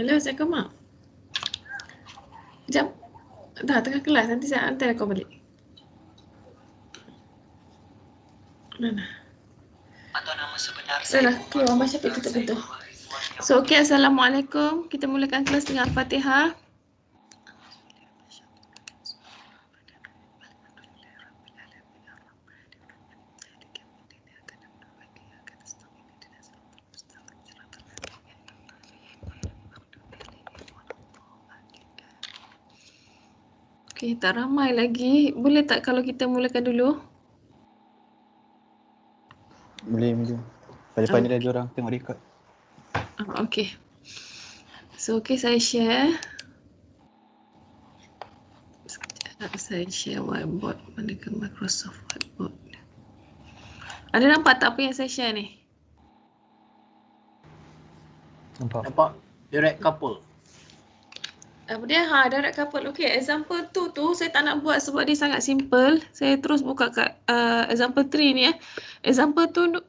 Hello, Assalamualaikum Mak. Sekejap. Dah tengah kelas, nanti saya hantar kau balik. Mana? Atau nama sebenar saya. Dah, keluar baca tutup pintu. So, okay, Assalamualaikum. Kita mulakan kelas dengan Al-Fatihah. Okay, tak ramai lagi. Boleh tak kalau kita mulakan dulu? Boleh. Pada ni lagi orang tengok record. Okay. So, okay, saya share. Sekejap, saya share whiteboard. Manakah Microsoft Whiteboard? Ada nampak tak apa yang saya share ni? Nampak direct couple. Apa dia? Direct couple. Okay, example 2 tu saya tak nak buat sebab dia sangat simple. Saya terus buka kat example 3 ni . Example 2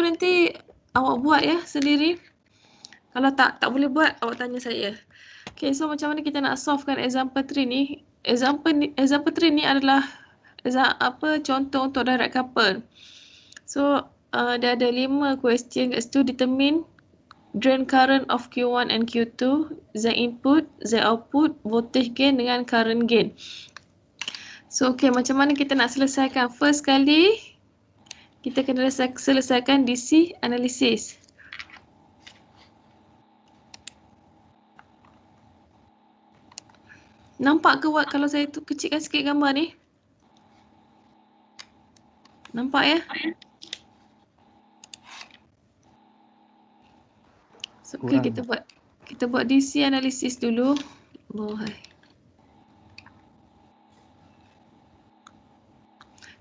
nanti awak buat ya sendiri. Kalau tak boleh buat, awak tanya saya. Okay, so macam mana kita nak solvekan example 3 ni? Example 3 ni adalah contoh untuk direct couple. So, dia ada 5 question kat situ. Determine drain current of Q1 and Q2, Z input, Z output, voltage gain dengan current gain. So, okay, macam mana kita nak selesaikan? First kali, kita kena selesaikan DC analysis. Nampak ke kalau saya tu kecilkan sikit gambar ni? Nampak ya? So, okay, kita buat DC analysis dulu.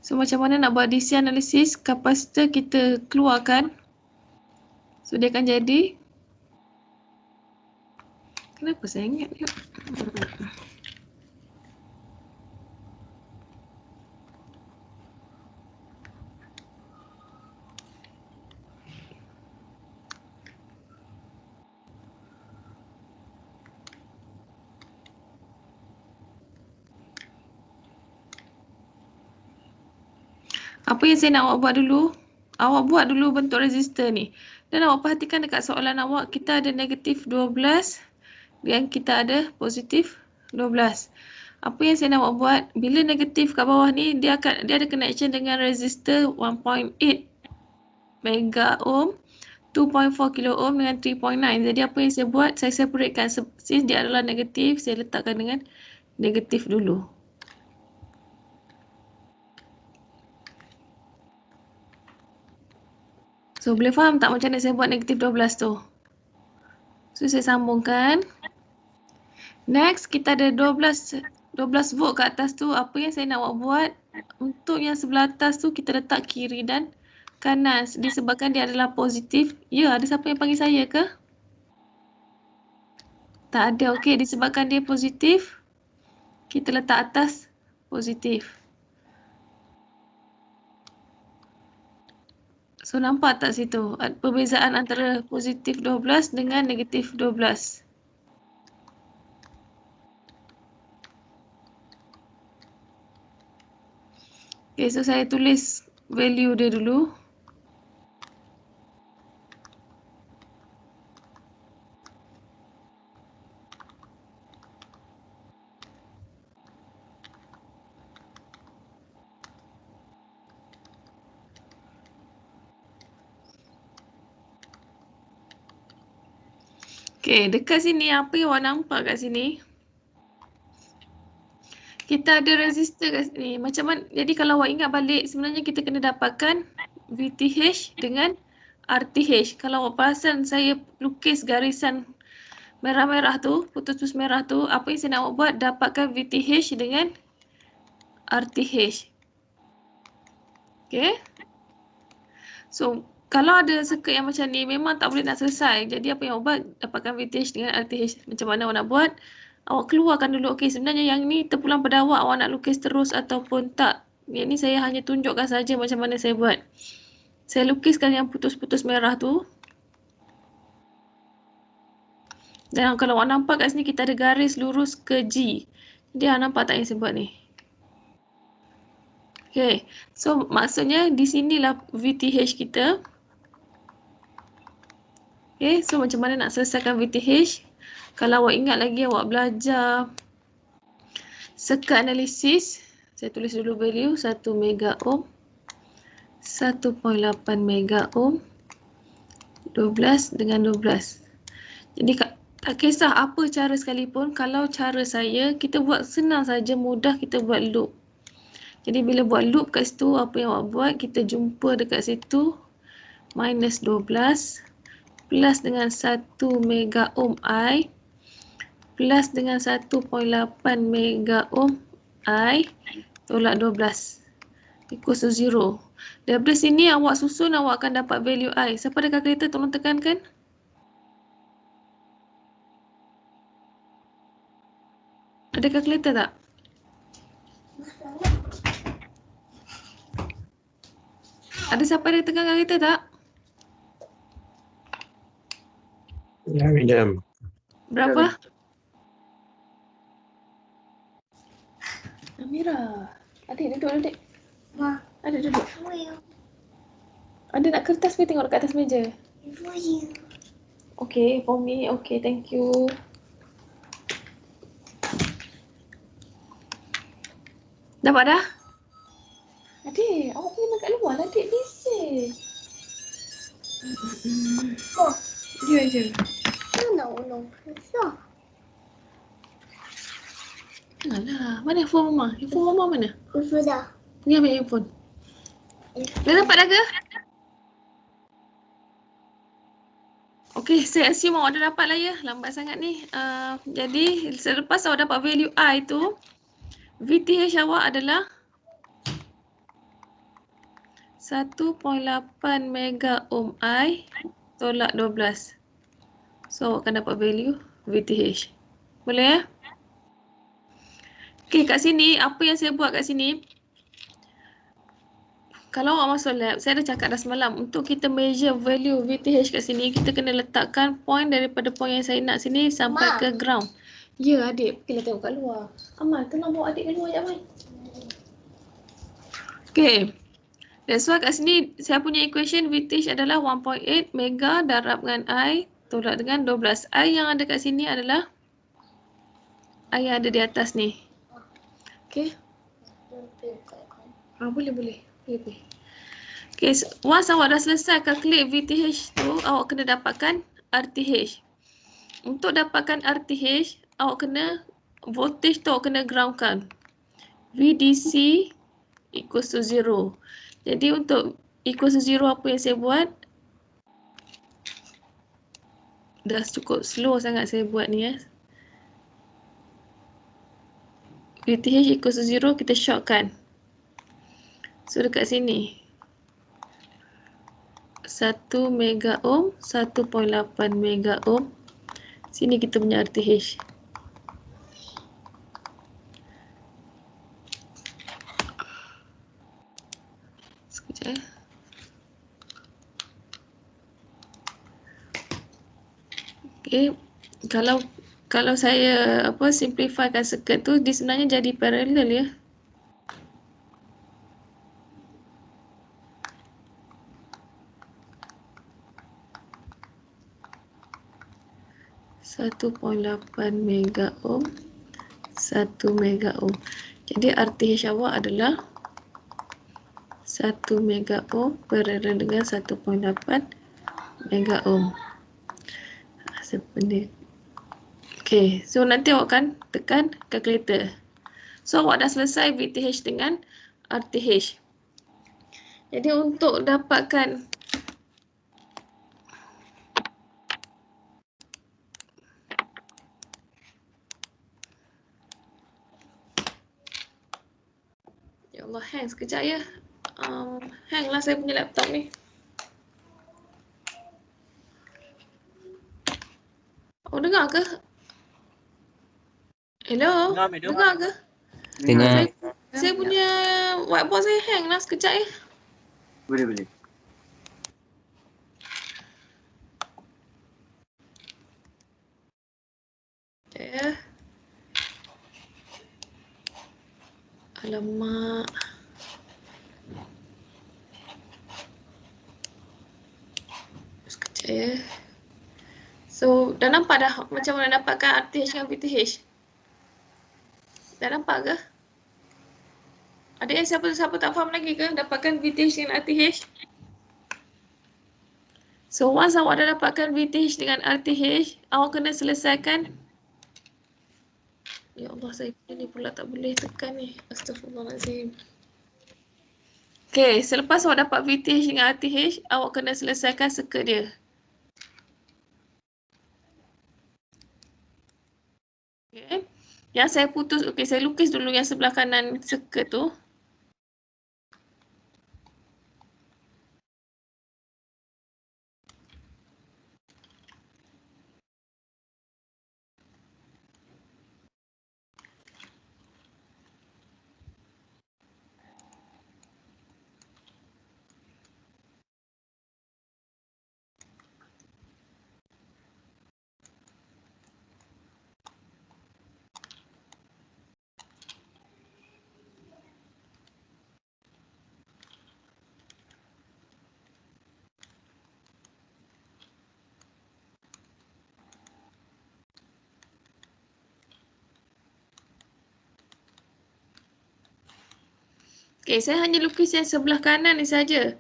So, macam mana nak buat DC analysis? Kapasitor kita keluarkan. So, dia akan jadi. Kenapa saya ingat ni? Apa yang saya nak awak buat dulu? Awak buat dulu bentuk resistor ni. Dan awak perhatikan dekat soalan awak, kita ada negatif 12 dan kita ada positif 12. Apa yang saya nak awak buat, bila negatif kat bawah ni, dia ada connection dengan resistor 1.8 mega ohm, 2.4 kilo ohm dengan 3.9. Jadi apa yang saya buat, saya separatekan. Since dia adalah negatif, saya letakkan dengan negatif dulu. So, boleh faham tak macam mana saya buat negatif 12 tu? So, saya sambungkan. Next, kita ada 12 volt kat atas tu. Apa yang saya nak awak buat? Untuk yang sebelah atas tu, kita letak kiri dan kanan. Disebabkan dia adalah positif. Ya, ada siapa yang panggil saya ke? Tak ada. Okey, disebabkan dia positif, kita letak atas positif. So, nampak tak situ? Perbezaan antara positif 12 dengan negatif 12. Okay, so saya tulis value dia dulu. Okay, dekat sini apa yang awak nampak kat sini? Kita ada resistor kat sini. Macam mana? Jadi kalau awak ingat balik, sebenarnya kita kena dapatkan VTH dengan RTH. Kalau awak perasan saya lukis garisan merah-merah tu, putus-putus merah tu, apa yang saya nak awak buat, dapatkan VTH dengan RTH. Okay? So, kalau ada circuit yang macam ni, memang tak boleh nak selesai. Jadi apa yang awak buat, dapatkan VTH dengan RTH. Macam mana awak nak buat? Awak keluarkan dulu. Okey, sebenarnya yang ni terpulang pada awak nak lukis terus ataupun tak. Yang ni saya hanya tunjukkan saja macam mana saya buat. Saya lukiskan yang putus-putus merah tu. Dan kalau awak nampak kat sini kita ada garis lurus ke G. Jadi awak nampak tak yang saya buat ni? Okay, so maksudnya di sinilah VTH kita. Okay, so macam mana nak selesaikan VTH? Kalau awak ingat lagi awak belajar circuit analisis, saya tulis dulu value 1 mega ohm, 1.8 mega ohm, 12 dengan 12. Jadi tak kisah apa cara sekalipun, kalau cara saya, kita buat senang saja, mudah kita buat loop. Jadi bila buat loop kat situ, apa yang awak buat, kita jumpa dekat situ, minus 12, plus dengan 1 mega ohm I, plus dengan 1.8 mega ohm I, tolak 12, equals to 0. Daripada sini awak susun, awak akan dapat value I. Siapa ada kalkulator, tolong tekankan. Ada kalkulator tak? Ada siapa ada tekan kalkulator tak? Ya, Madam. Berapa? Amira. Adik duduk, adik. Ma, Adik duduk. for you. Ada nak kertas ke tengok dekat atas meja? For you. Okay, for me. Okay, thank you. Dapat dah? Adik, awak pergi makan luar lah, adik. Bising. Oh, Dia je. mana ulang susah? Alah, mana handphone mama? Handphone mama mana? Sudah. Ni ambil handphone. Dah dapat dah ke? Okay, saya assume awak dah dapat lah ya. Lambat sangat ni. Jadi, selepas awak dapat value I tu, VTH awak adalah 1.8 mega ohm I tolak 12. So, awak akan dapat value VTH. Boleh ya? Okay, kat sini, apa yang saya buat kat sini, kalau awak masuk lab, saya dah cakap dah semalam, untuk kita measure value VTH kat sini, kita kena letakkan point daripada point yang saya nak sini sampai ke ground. Ya, adik. Pergilah tengok kat luar. Amal, tolong bawa adik ke luar sekejap, Amal. Okay. That's why kat sini, saya punya equation VTH adalah 1.8 mega darab dengan I tolak dengan 12. I yang ada kat sini adalah I yang ada di atas ni. Okay. Boleh. Okay, once awak dah selesai calculate VTH tu, awak kena dapatkan RTH. Untuk dapatkan RTH, awak kena, voltage tu awak kena groundkan. VDC equals to 0. Jadi untuk equals to 0, apa yang saya buat? Dah cukup slow sangat saya buat ni ya. VTH equals to 0, kita shortkan. So dekat sini 1 mega ohm, 1.8 mega ohm. Sini kita punya RTH. Sekejap ya. Okay, kalau saya simplifykan circuit tu, dia sebenarnya jadi parallel ya. Satu 1.8 mega ohm, 1 mega ohm. Jadi RTH awak adalah 1 mega ohm parallel dengan 1.8 mega ohm. Sebenarnya. Okay, so nanti awak akan tekan calculator. So awak dah selesai VTH dengan RTH. Jadi untuk dapatkan ya Allah, hang sekejap ya. Hang lah saya punya laptop ni. Oh, dengar ke? Hello? Dengar ke? Dengar. Saya punya whiteboard saya hang lah sekejap ya. Boleh. Alamak. Sekejap ya. So, dah nampak dah macam mana dapatkan RTH dengan VTH? Dah nampak ke? Ada yang siapa tak faham lagi ke dapatkan VTH dengan RTH? So, once awak dah dapatkan VTH dengan RTH, awak kena selesaikan. Ya Allah, saya ni pula tak boleh tekan ni. Astaghfirullahaladzim. Okay, selepas awak dapat VTH dengan RTH, awak kena selesaikan circuit dia. Okay. Yang saya putus, okay, saya lukis dulu yang sebelah kanan circuit tu. Okay, saya hanya lukis yang sebelah kanan ni saja.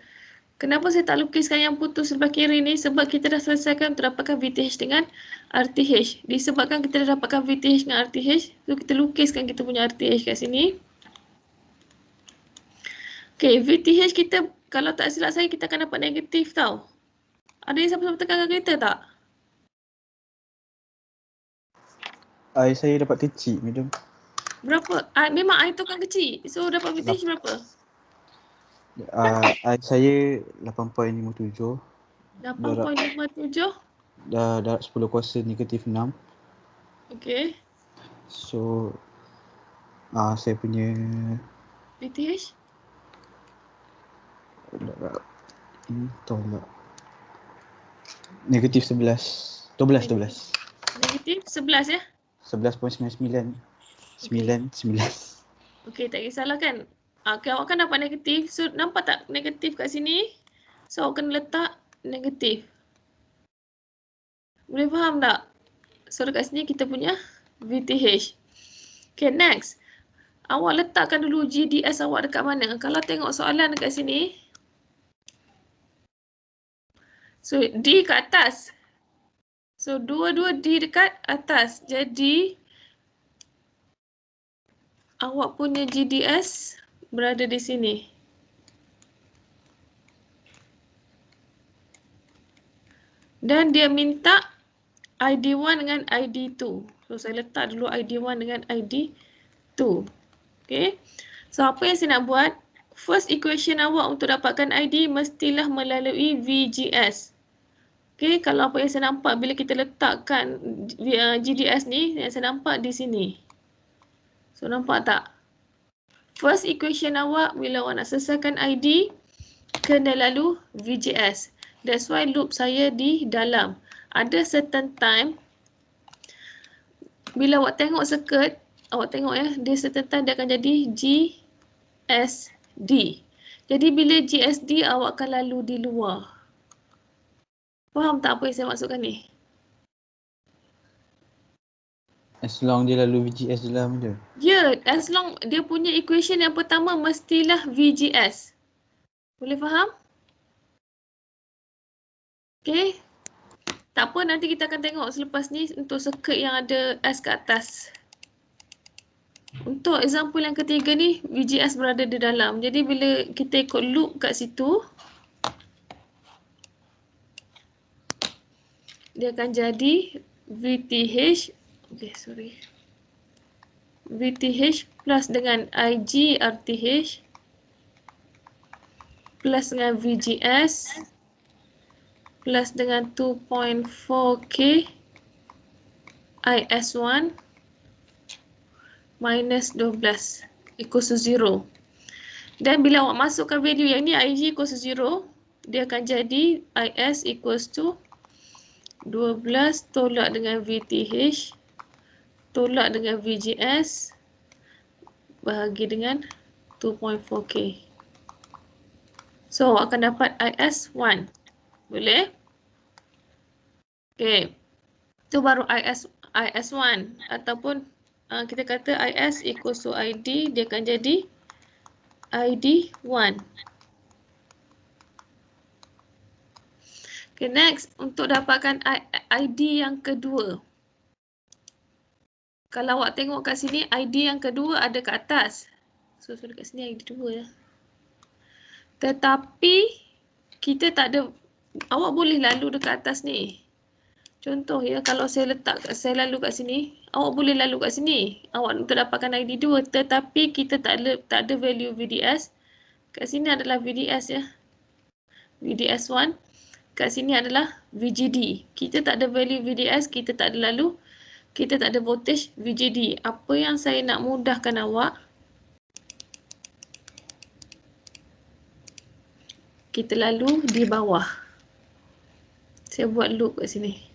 Kenapa saya tak lukiskan yang putus sebelah kiri ni? Sebab kita dah selesaikan untuk dapatkan VTH dengan RTH. Disebabkan kita dah dapatkan VTH dengan RTH, so kita lukiskan kita punya RTH kat sini. Okay, VTH kita, kalau tak silap saya, kita akan dapat negatif tau. Ada yang siapa-siapa tekankan kereta tak? Air saya dapat kecil, madam. Berapa? Memang air tu kan kecil. So dapat VTH berapa? Air saya 8.57. 8.57. Dah 10 kuasa negatif 6. Okay. So saya punya VTH? ini tolak. Negatif 11. 12. Negatif 11 ya? 11.99. 9. Okay, tak kisahlah kan. Okay, awak kan dapat negatif. So, nampak tak negatif kat sini? So, awak kena letak negatif. Boleh faham tak? So, dekat sini kita punya VTH. Okay, next. Awak letakkan dulu GDS awak dekat mana? Kalau tengok soalan dekat sini. So, D kat atas. So, dua-dua D dekat atas. Jadi, awak punya GDS berada di sini. Dan dia minta ID1 dengan ID2. So, saya letak dulu ID1 dengan ID2. Okay. So, apa yang saya nak buat? First equation awak untuk dapatkan ID mestilah melalui VGS. Okay. Kalau apa yang saya nampak bila kita letakkan GDS ni, yang saya nampak di sini. So, nampak tak? First equation awak bila awak nak selesaikan ID, kena lalu VGS. That's why loop saya di dalam. Ada certain time, bila awak tengok circuit, awak tengok ya, dia certain time dia akan jadi GSD. Jadi bila GSD, awak akan lalu di luar. Faham tak apa yang saya maksudkan ni? As long dia lalu VGS dalam je. Ya, as long dia punya equation yang pertama mestilah VGS. Boleh faham? Okay. Tak apa, nanti kita akan tengok selepas ni untuk circuit yang ada S kat atas. Untuk example yang ketiga ni, VGS berada di dalam. Jadi bila kita ikut loop kat situ, dia akan jadi VTH, VTH plus dengan IG RTH plus dengan VGS plus dengan 2.4K IS1 minus 12 equals to 0. Dan bila awak masukkan value yang ni, IG equals to 0, dia akan jadi IS equals to 12 tolak dengan VTH tolak dengan VGS bahagi dengan 2.4K. So awak akan dapat IS1. Boleh? Okay. Itu baru IS1 ataupun kita kata IS equals to ID, dia akan jadi ID1. Okay, next untuk dapatkan ID yang kedua. Kalau awak tengok kat sini ID yang kedua ada kat atas. So kat sini ID 2 ya. Tetapi kita tak ada, awak boleh lalu dekat atas ni. Contoh ya, kalau saya lalu kat sini, awak boleh lalu kat sini. Awak untuk dapatkan ID 2, tetapi kita tak ada value VDS. Kat sini adalah VDS ya. VDS1. Kat sini adalah VGD. Kita tak ada value VDS, kita tak ada lalu, kita tak ada voltage VGD. Apa yang saya nak mudahkan awak, kita lalu di bawah. Saya buat loop kat sini.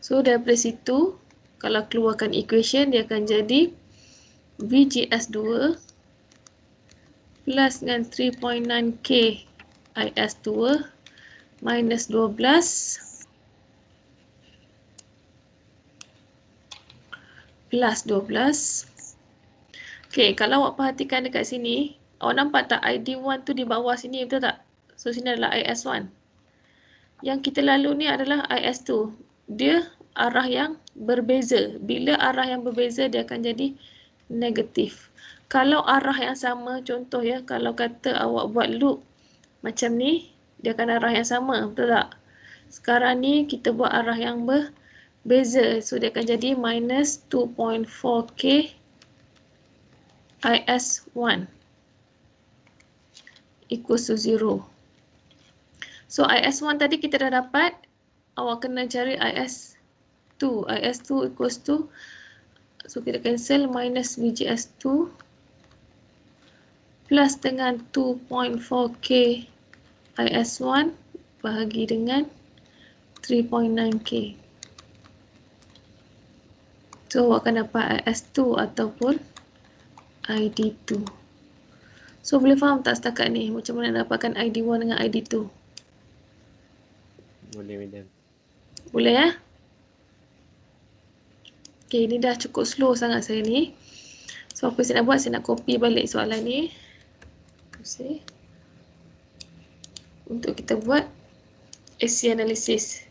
So daripada situ, kalau keluarkan equation, dia akan jadi VGS2 plus dengan 3.9K IS2 minus 12 plus 12. Okay, kalau awak perhatikan dekat sini, awak nampak tak ID1 tu di bawah sini, betul tak? So sini adalah IS1. Yang kita lalu ni adalah IS2. Dia arah yang berbeza. Bila arah yang berbeza, dia akan jadi negatif. Kalau arah yang sama, contoh ya, kalau kata awak buat loop macam ni, dia akan arah yang sama, betul tak? Sekarang ni kita buat arah yang berbeza. So dia akan jadi minus 2.4K IS1 equals to 0. So IS1 tadi kita dah dapat, awak kena cari IS2. IS2 equals to, so kita cancel, minus VGS2 plus dengan 2.4K IS1 bahagi dengan 3.9K. So awak akan dapat IS2 ataupun ID2. So boleh faham tak setakat ni macam mana dapatkan ID1 dengan ID2? Boleh, madam. Boleh ya? Okay, ini dah cukup slow sangat saya ni. So apa saya nak buat, saya nak copy balik soalan ni. Untuk kita buat AC analysis.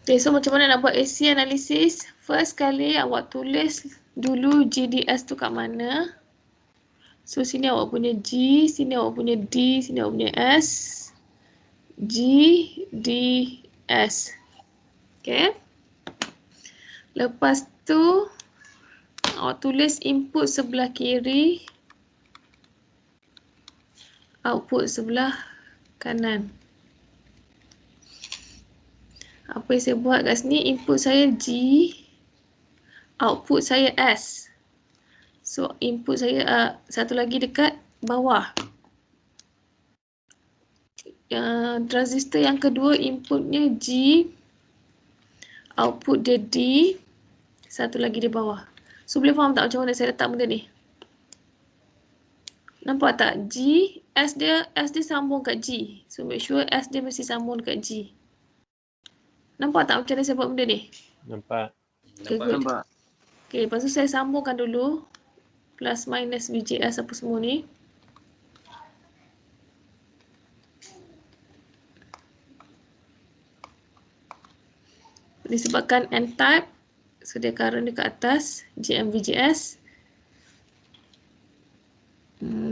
Okay, so macam mana nak buat AC analysis? First kali awak tulis dulu GDS tu kat mana. So sini awak punya G, sini awak punya D, sini awak punya S. G, D, S. Okay. Lepas tu awak tulis input sebelah kiri, output sebelah kanan. Apa yang saya buat kat sini, input saya G, output saya S. So input saya satu lagi dekat bawah. Transistor yang kedua inputnya G, output dia D, satu lagi di bawah. So boleh faham tak macam mana saya letak benda ni? Nampak tak? G, S dia sambung kat G. So make sure S dia mesti sambung dekat G. Nampak tak macam mana saya buat benda ni? Nampak. Okay, nampak. Okay, lepas tu saya sambungkan dulu. Plus minus VGS apa semua ni. Disebabkan N-type, so dia current dekat atas, GM-VGS.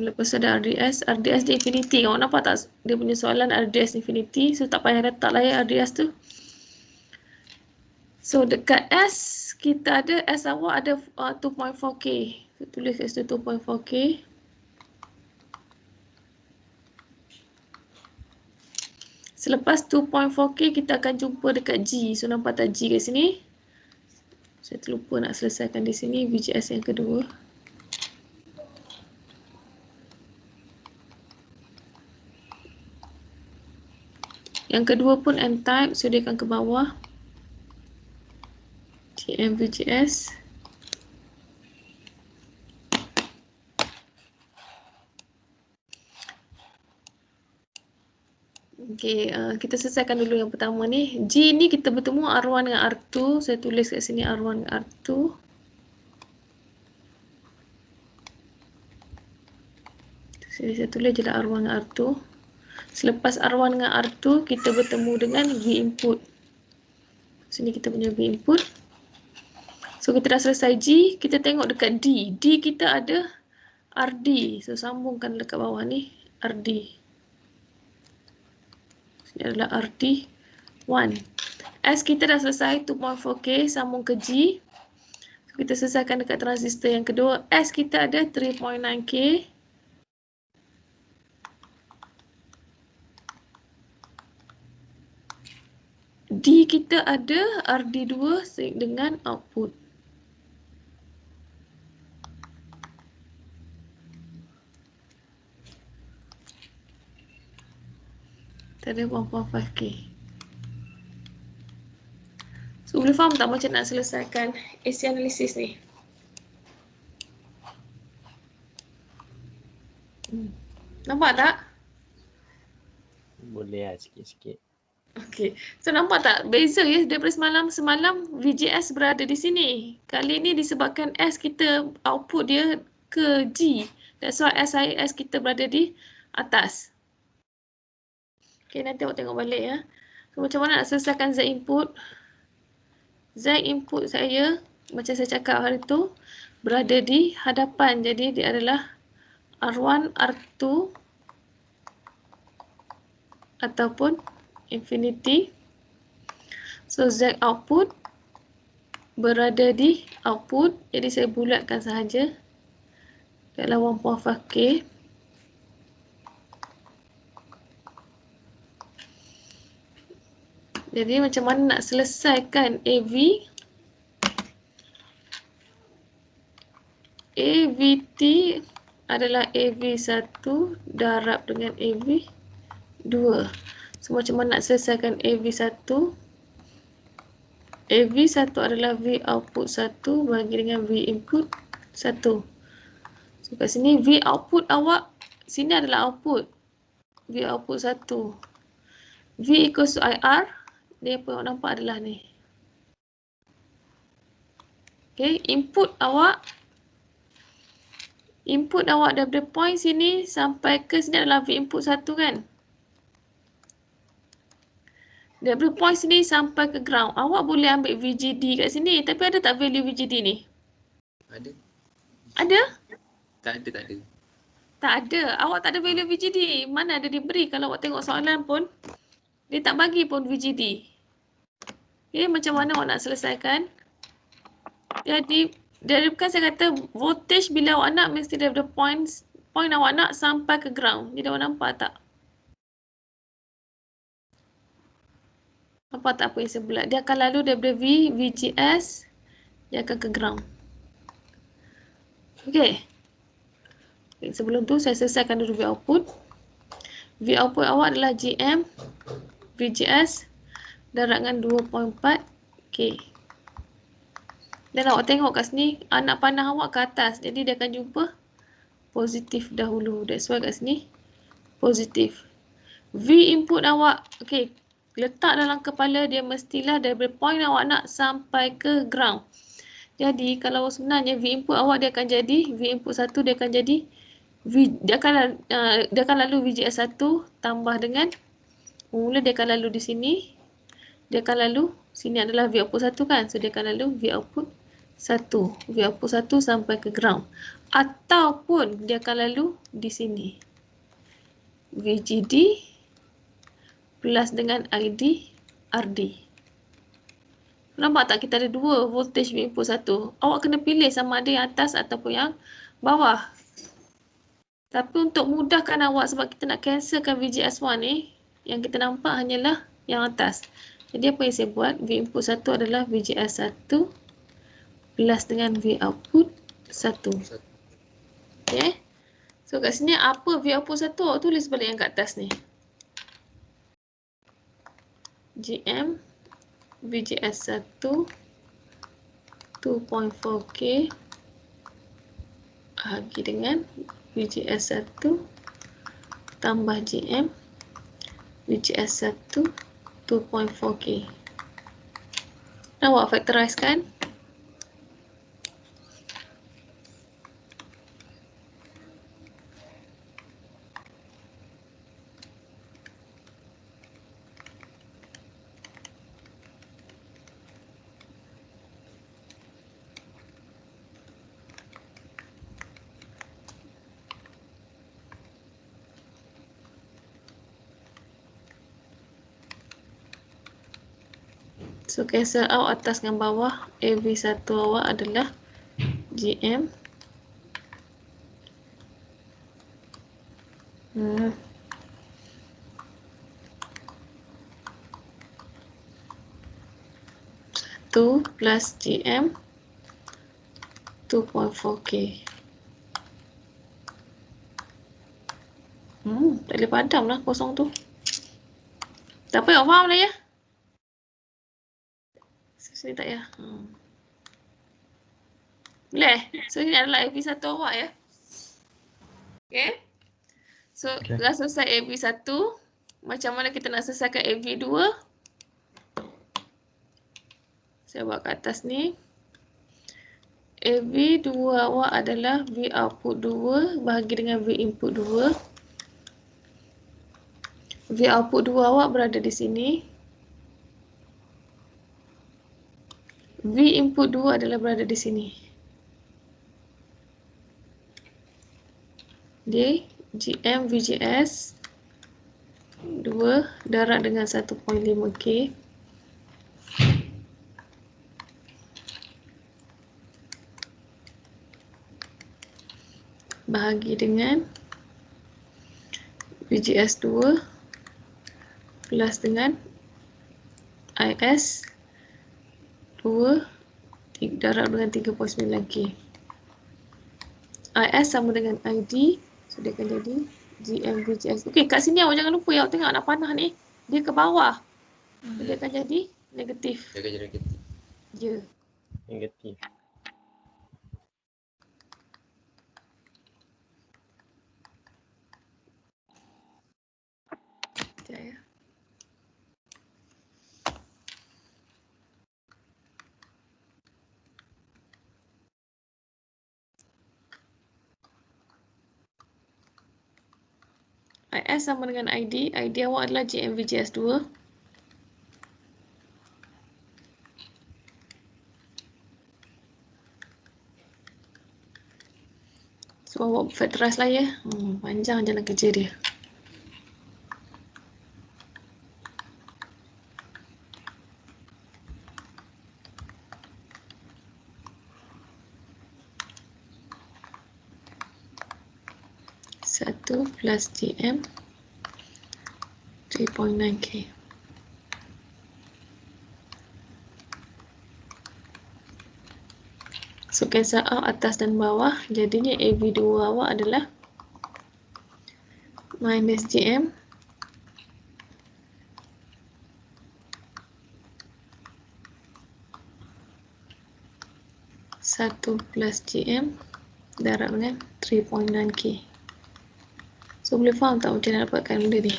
Lepas tu ada RDS. RDS dia infinity. Awak nampak tak dia punya soalan RDS infinity. So tak payah letak lah ya RDS tu. So dekat S, kita ada S awak ada 2.4K. So, tulis kat situ 2.4K. Selepas 2.4K kita akan jumpa dekat G. So nampak tak G kat sini? Saya terlupa nak selesaikan di sini VGS yang kedua. Yang kedua pun n-type, so dia akan ke bawah. GM VGS. Okey, kita selesaikan dulu yang pertama ni. G ni kita bertemu R1 dengan R2. Saya tulis kat sini R1 dengan R2. Jadi saya tulis je lah R1 dengan R2. Selepas R1 dengan R2, kita bertemu dengan V input. Sini kita punya V input. So kita dah selesai G, kita tengok dekat D. D kita ada RD. So sambungkan dekat bawah ni RD. Ini adalah RD1. S kita dah selesai 2.4K, sambung ke G. So, kita selesaikan dekat transistor yang kedua. S kita ada 3.9K. D kita ada RD2 dengan output. Kita ada 1.5K. So, boleh faham tak macam nak selesaikan AC analysis ni? Nampak tak? Boleh lah sikit-sikit. Okey. So, nampak tak? Beza ya daripada semalam VGS berada di sini. Kali ni disebabkan S kita output dia ke G. That's why SIS kita berada di atas. Okey, nanti awak tengok balik ya. So, macam mana nak selesaikan Z input? Z input saya, macam saya cakap hari tu, berada di hadapan. Jadi, dia adalah R1, R2 ataupun infinity. So, Z output berada di output. Jadi, saya bulatkan sahaja. Ialah 1.5K. Jadi macam mana nak selesaikan AV? AVT adalah AV1 darab dengan AV2. So macam mana nak selesaikan AV1? AV1 adalah V output 1 bagi dengan V input 1. So kat sini V output awak, sini adalah output. V output 1. V equals to IR. Dia apa yang awak nampak adalah ni. Okay, input awak daripada point sini sampai ke sini adalah V input 1 kan. Daripada point sini sampai ke ground, awak boleh ambil VGD kat sini. Tapi ada tak value VGD ni? Ada? Ada? Tak ada. Tak ada. Awak tak ada value VGD. Mana ada diberi. Kalau awak tengok soalan pun, dia tak bagi pun VGD. Okay, macam mana awak nak selesaikan? Jadi, bukan saya kata voltage bila awak nak mesti daripada point awak nak sampai ke ground. Jadi awak nampak tak? Nampak tak apa yang saya bulat? Dia akan lalu daripada VGS, dia akan ke ground. Okay. Sebelum tu saya selesaikan dulu V output. V output awak adalah GM VGS darab dengan 2.4K. Dan awak tengok kat sini anak panah awak ke atas. Jadi dia akan jumpa positif dahulu. That's why kat sini positif. V input awak, okay, letak dalam kepala dia mestilah daripada point awak nak sampai ke ground. Jadi kalau sebenarnya V input awak dia akan jadi V input 1 dia akan jadi dia akan lalu VGS 1 tambah dengan mula dia akan lalu di sini. Dia akan lalu sini adalah V output 1 kan. So dia akan lalu V output 1. V output 1 sampai ke ground. Ataupun dia akan lalu di sini. VGD plus dengan ID RD. Nampak tak kita ada dua voltage V input 1. Awak kena pilih sama ada yang atas ataupun yang bawah. Tapi untuk mudahkan awak sebab kita nak cancelkan VGS1 ni, yang kita nampak hanyalah yang atas. Jadi apa yang saya buat? V input 1 adalah VGS1 plus dengan V output 1. Okay. So kat sini apa V output 1 awak tulis balik yang kat atas ni. GM VGS 1 2.4K bahagi dengan VGS 1 tambah GM VGS 1 2.4K. Nak buat factorize kan? So cancel out atas dengan bawah. AV1 awak adalah GM two plus GM 2.4K. Tak boleh padam lah kosong tu. Tak apa, awak faham lah ya? Sini tak ya? Boleh? So ini adalah AV1 awak ya. Okay. So dah selesai AV1. Macam mana kita nak selesaikan AV2? Saya buat kat atas ni. AV2 awak adalah V output 2 bahagi dengan V input 2. V output 2 awak berada di sini. V input 2 adalah berada di sini. D GM VGS 2 darab dengan 1.5K bahagi dengan VGS 2 plus dengan IS 2 darab dengan 3.9K. IS sama dengan ID, so dia akan jadi GM VGS. Okey, kat sini awak jangan lupa ya, awak tengok nak panah ni, dia ke bawah. Dia akan jadi negatif. Dia akan jadi negatif. Ya. Negatif. Sekejap ya. IS sama dengan ID. ID awak adalah GM VGS 2. So awak factorize lah ya. Panjang jalan kerja dia. Satu plus GM 3.9K. So cancel out atas dan bawah, jadinya AV2 awak adalah minus GM satu plus GM darab dengan 3.9K. So boleh faham tak macam mana dapatkan benda ni?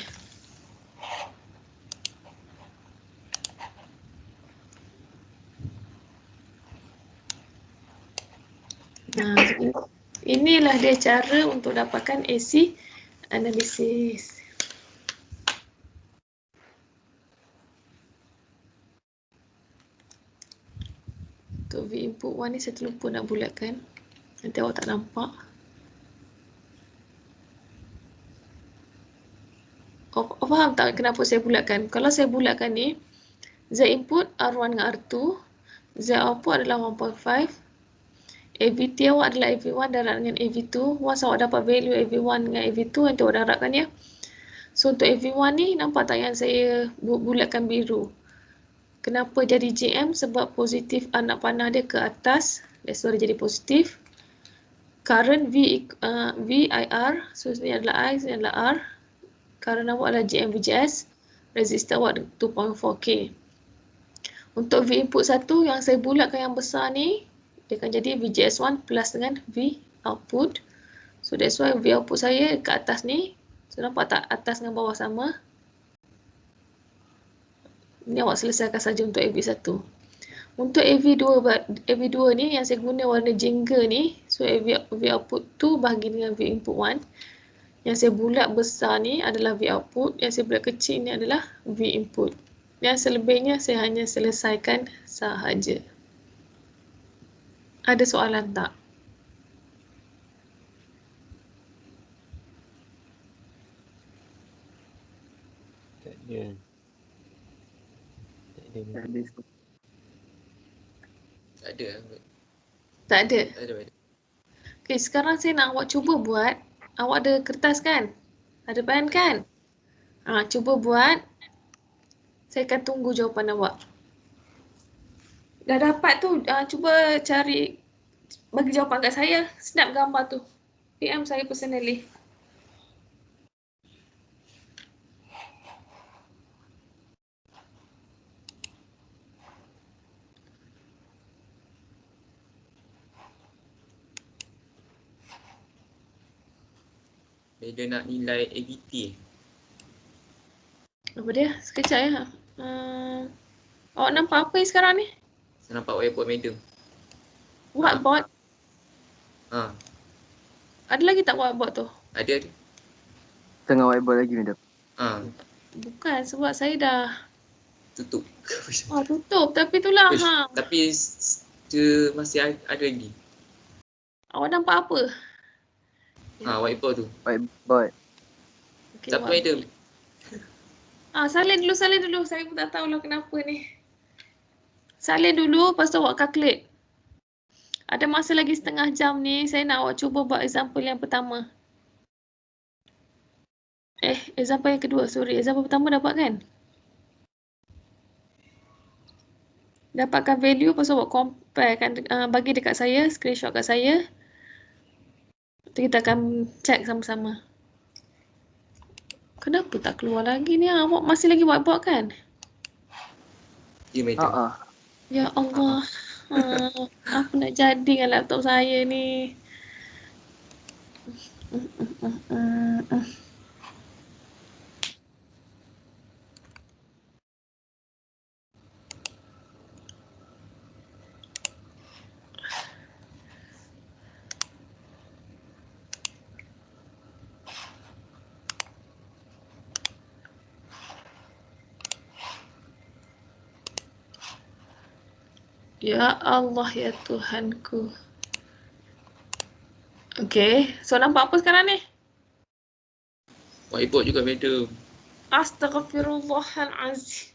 Inilah dia cara untuk dapatkan AC analisis. Untuk V input 1 ni saya terlupa nak bulatkan. Nanti awak tak nampak. Faham tak kenapa saya bulatkan? Kalau saya bulatkan ni, Z input R1 dengan R2, Z output adalah 1.5, AVT awak adalah AV1 darab dengan AV2. Once awak dapat value AV1 dengan AV2, nanti awak darabkan ya. So untuk AV1 ni, nampak tak yang saya bulatkan biru? Kenapa jadi GM? Sebab positif anak panah dia ke atas, that's why dia jadi positif. Current V IR, so ini adalah I, ini adalah R. Current awak adalah GM VGS. resistor awak 2.4K. Untuk V input 1 yang saya bulatkan yang besar ni, dia akan jadi VGS1 plus dengan V output. So that's why V output saya ke atas ni. So nampak tak atas dengan bawah sama? Ni awak selesaikan saja untuk AV1. Untuk AV2 ni yang saya guna warna jingga ni, so V output 2 bahagi dengan V input 1. Yang saya bulat besar ni adalah V output, yang saya bulat kecil ni adalah V input. Yang selebihnya saya hanya selesaikan sahaja. Ada soalan tak? Tak ada. Tak ada. Tak ada. Tak ada. Tak ada. Okay, sekarang saya nak awak cuba buat. Awak ada kertas kan? Ada pen kan? Cuba buat. Saya akan tunggu jawapan awak. Dah dapat tu, cuba cari, bagi jawapan kat saya. Snap gambar tu. PM saya personally. Dia nak nilai AVT. Apa dia? Sekejap ya. Awak nampak apa sekarang ni? Saya nampak whiteboard medium. Whiteboard? Ada lagi tak whiteboard tu? Ada. Tengah whiteboard lagi, madam. Bukan, sebab saya dah Tutup. tutup. Tapi itulah. Tapi dia masih ada lagi. Awak nampak apa? Whiteboard tu. Whiteboard. Okay, Tak apa medium. Salin dulu. Saya pun tak tahulah kenapa ni. Salin dulu, lepas tu awak calculate. Ada masa lagi setengah jam ni, saya nak awak cuba buat example yang pertama. Example yang kedua, Example pertama dapat kan? Dapatkan value, lepas tu awak compare kan, bagi dekat saya, screenshot kat saya. Nanti kita akan check sama-sama. Kenapa tak keluar lagi ni? Awak masih lagi whiteboard kan? Ya, medium. Ya Allah. Apa nak jadi dengan laptop saya ni? Ya Allah, ya Tuhanku. Okay, so nampak apa sekarang ni? Whiteboard juga medium. Astaghfirullahalazim.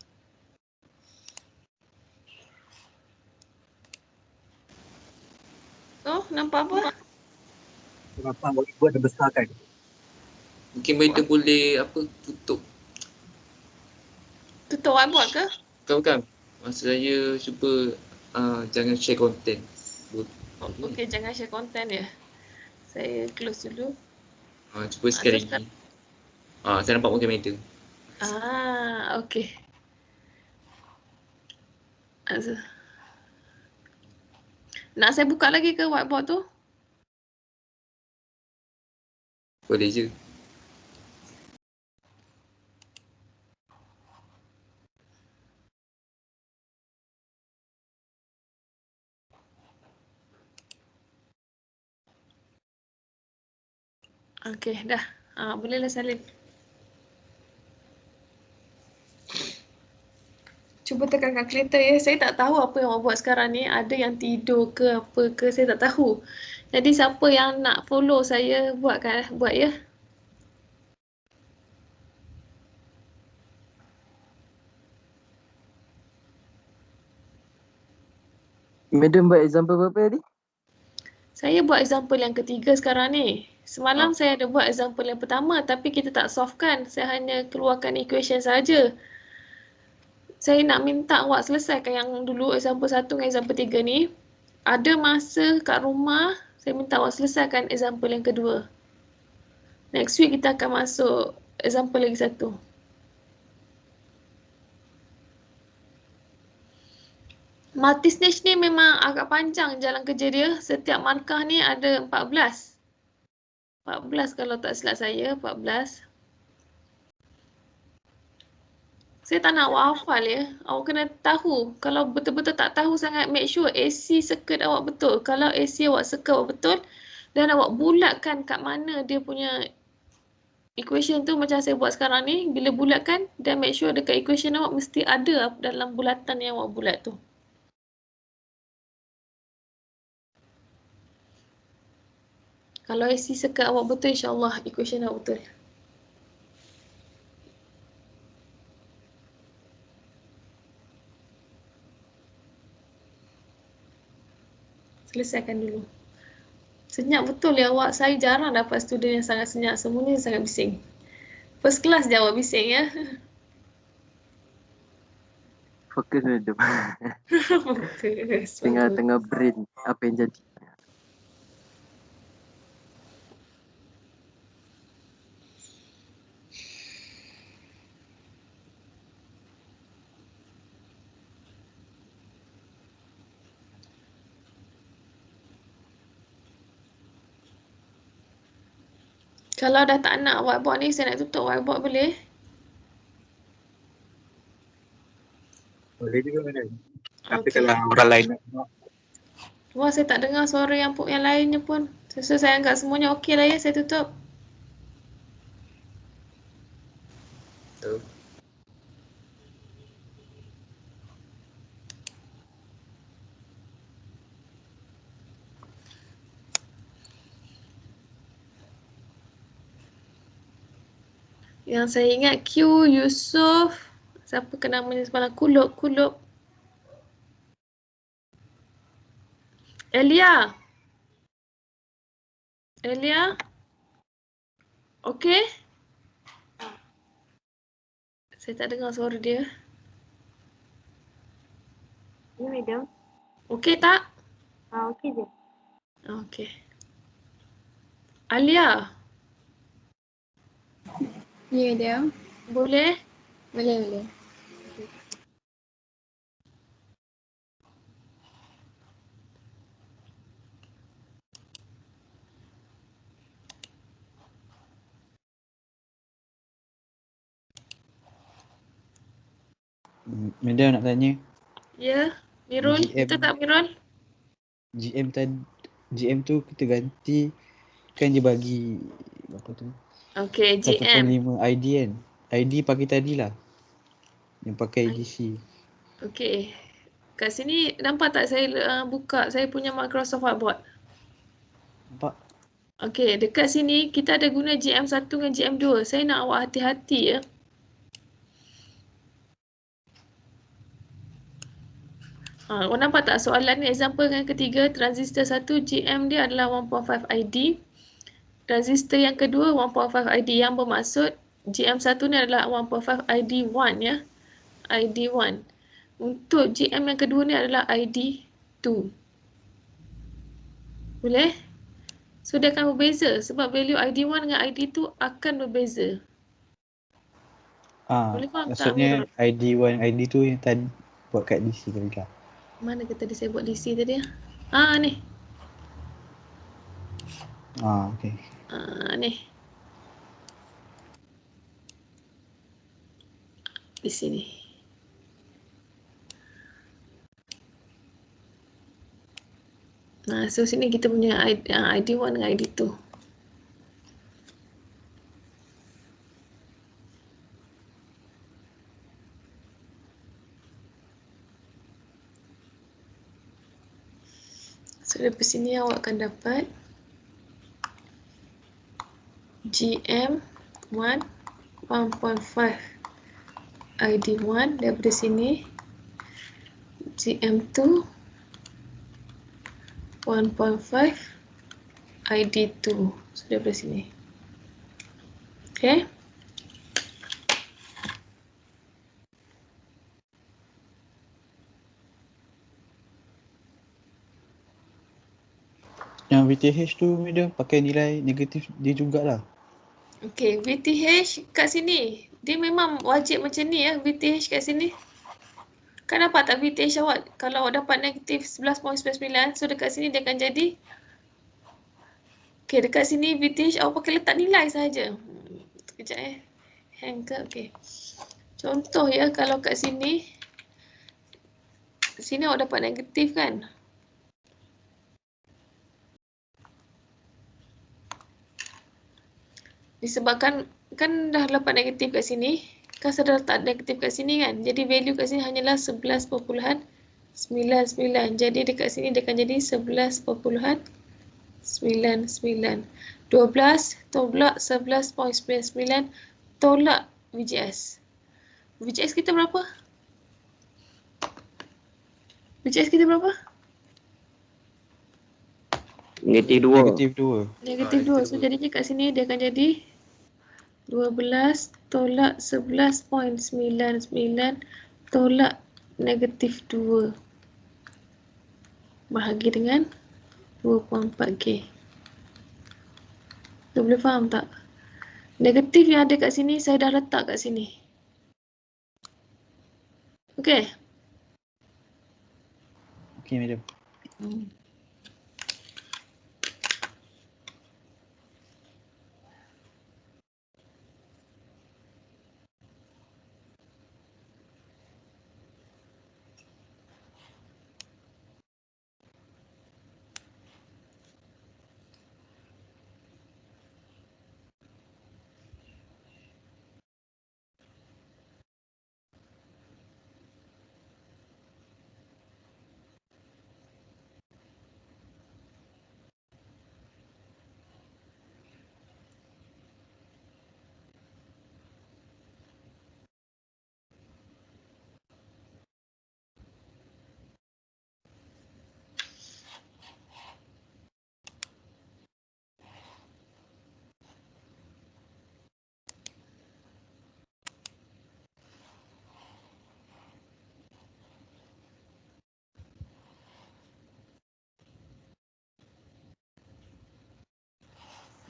Nampak apa? Nampak whiteboard dah besar kan? Mungkin medium boleh tutup. Tutup whiteboard ke? Bukan. Maksud saya cuba jangan share content. Okay, jangan share content ya. Saya close dulu. Cuba sekali lagi. Saya nampak mungkin medium. Okay. Nak saya buka lagi ke whiteboard tu? Boleh je. Okay, dah. Bolehlah salin. Cuba tekan calculator ya. Saya tak tahu apa yang awak buat sekarang ni. Ada yang tidur ke apa ke, saya tak tahu. Jadi siapa yang nak follow saya buat ya. Madam buat example berapa tadi? Saya buat example yang ketiga sekarang ni. Semalam saya ada buat example yang pertama tapi kita tak solve kan. Saya hanya keluarkan equation saja. Saya nak minta awak selesaikan yang dulu example 1 dengan example 3 ni. Ada masa kat rumah, saya minta awak selesaikan example yang kedua. Next week kita akan masuk example lagi satu. Multistage ni memang agak panjang jalan kerja dia. Setiap markah ni ada 14. 14 kalau tak silap saya, 14. Saya tak nak awak hafal ya. Awak kena tahu. Kalau betul-betul tak tahu sangat, make sure AC circuit awak betul. Kalau AC awak circuit awak betul dan awak bulatkan kat mana dia punya equation tu macam saya buat sekarang ni. Bila bulatkan, dan make sure dekat equation awak mesti ada dalam bulatan yang awak bulat tu. Kalau AC circuit awak betul, insyaAllah equation awak betul. Selesaikan dulu. Senyap betul ya awak. Saya jarang dapat student yang sangat senyap. Semuanya sangat bising. First class je awak bising ya. Fokus madam. Fokus. Tengah-tengah brain apa yang jadi. Kalau dah tak nak whiteboard ni, saya nak tutup whiteboard boleh? Boleh juga madam. Tapi Okey. kalau Orang lain. Wah, saya tak dengar suara yang lainnya pun. So, saya anggap semuanya okey lah ya, saya tutup. So, Yang saya ingat Q, Yusof, siapa ke namanya semalam? Kulub. Elia. Okey? Saya tak dengar suara dia. Ya, madam. Okey tak? Okey je. Okey. Alia, Ya, madam. boleh? Boleh. Madam nak tanya, Ya, Mirul. GM. Betul tak Mirul? GM tu kita ganti, kan dia bagi apa tu, Okey, GM. 1.5 ID kan. ID pakai tadi lah, yang pakai EDC. Okey. Kat sini nampak tak saya buka saya punya Microsoft Whiteboard? Nampak? Okey, dekat sini kita ada guna GM1 dengan GM2. Saya nak awak hati-hati ya. Awak nampak tak soalan ni, example yang ketiga, transistor 1 GM dia adalah 1.5 ID. Transistor yang kedua 1.5 ID, yang bermaksud GM1 ni adalah 1.5 ID1 ya. ID1. Untuk GM yang kedua ni adalah ID2. Boleh? So dia akan berbeza sebab value ID1 dengan ID2 akan berbeza. Boleh faham tak, Maksudnya Mirul? ID1, ID2 yang tadi buat kat DC tadi lah. Mana ke tadi saya buat DC tadi? Ni. Okay. Ni. Di sini. So sini kita punya ID1 dengan ID2. So dari sini awak akan dapat GM1 1.5 ID1 daripada sini, GM2 1.5 ID2. So daripada sini. Okay. Yang VTH tu madam pakai nilai negatif dia jugalah. Okay, VTH kat sini. Dia memang wajib macam ni ya, VTH kat sini. Kan nampak tak VTH awak? Kalau awak dapat negatif 11.99, so dekat sini dia akan jadi, okay, dekat sini VTH awak pakai letak nilai saja. Sekejap hang ke, okay. Contoh ya, kalau kat sini awak dapat negatif kan? Disebabkan kan dah dapat negatif kat sini, kan saya dah letak negatif kat sini kan. Jadi value kat sini hanyalah 11.99. Jadi dekat sini dia akan jadi 11.99. 12 tolak 11.99 tolak VGS. VGS kita berapa? VGS kita berapa? Negatif 2. Negatif 2. Negatif 2. So jadinya kat sini dia akan jadi 12 tolak 11.99 tolak negatif 2 bahagi dengan 2.4K. Tu boleh faham tak? Negatif yang ada kat sini saya dah letak kat sini. Okey. Okey, madam.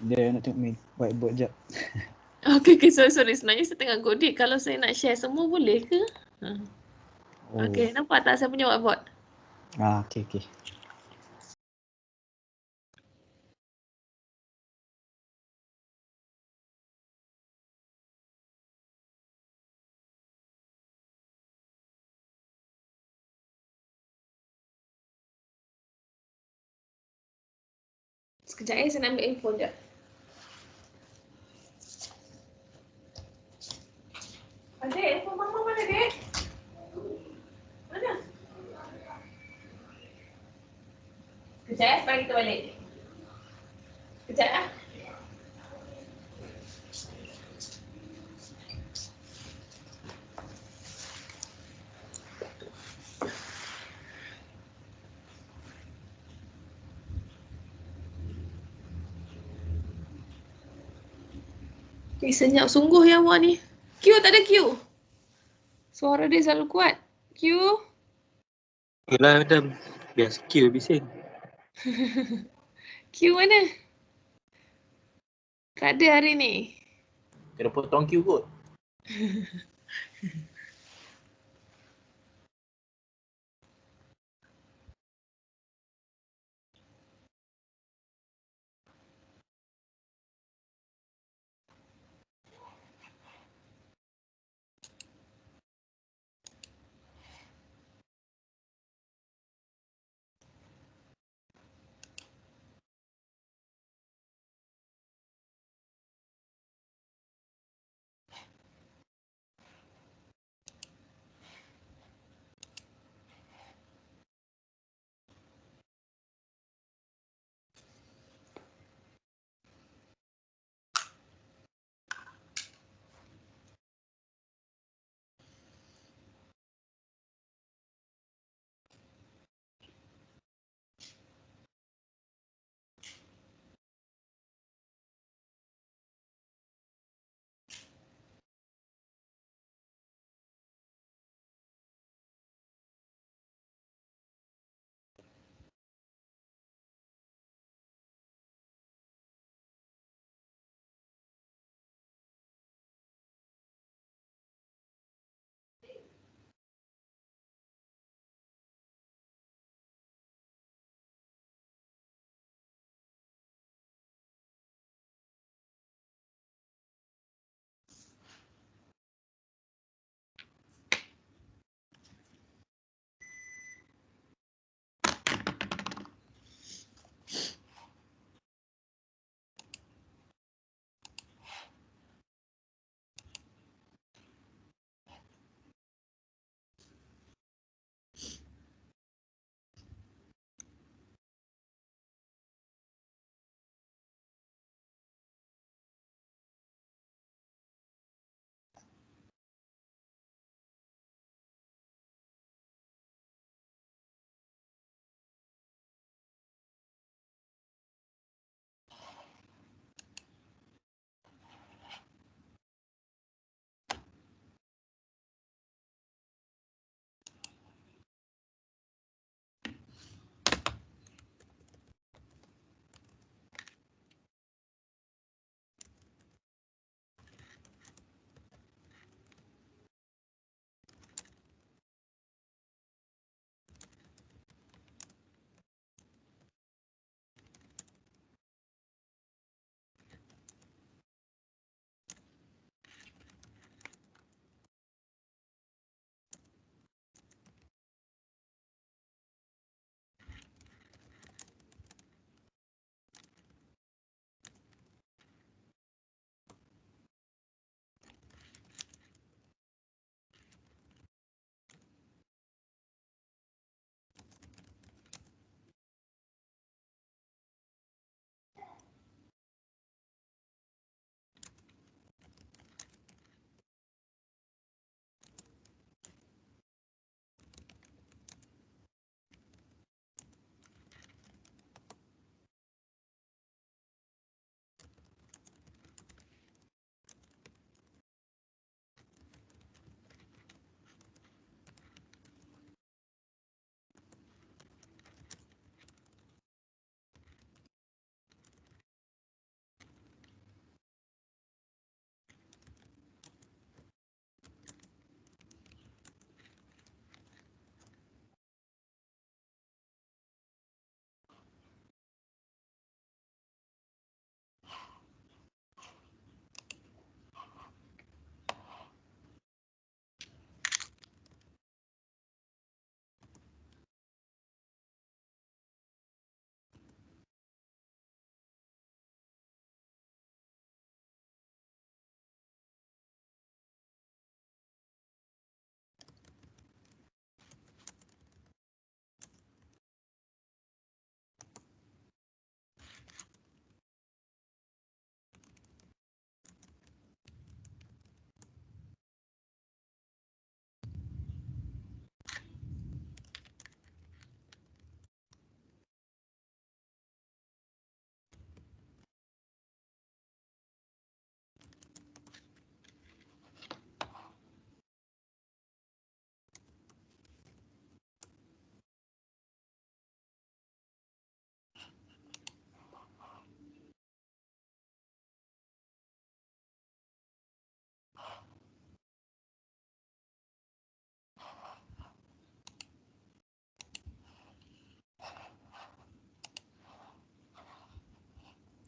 Dia nak tengok main whiteboard jap. Okey, sorry. Sebenarnya saya tengah godit. Kalau saya nak share semua boleh ke? Oh. Okey, nampak tak saya punya whiteboard? Okey. Sekejap saya nak ambil info jap. Adik, info mama mana, Dek? Mana? Sekejap sampai kita balik. Sekejap . Senyap sungguh ya awak ni. Q tak ada Q. Suara dia selalu kuat. Q. Yalah madam. Biasa Q bising. Q mana? Tak ada hari ni. Kena potong Q kot.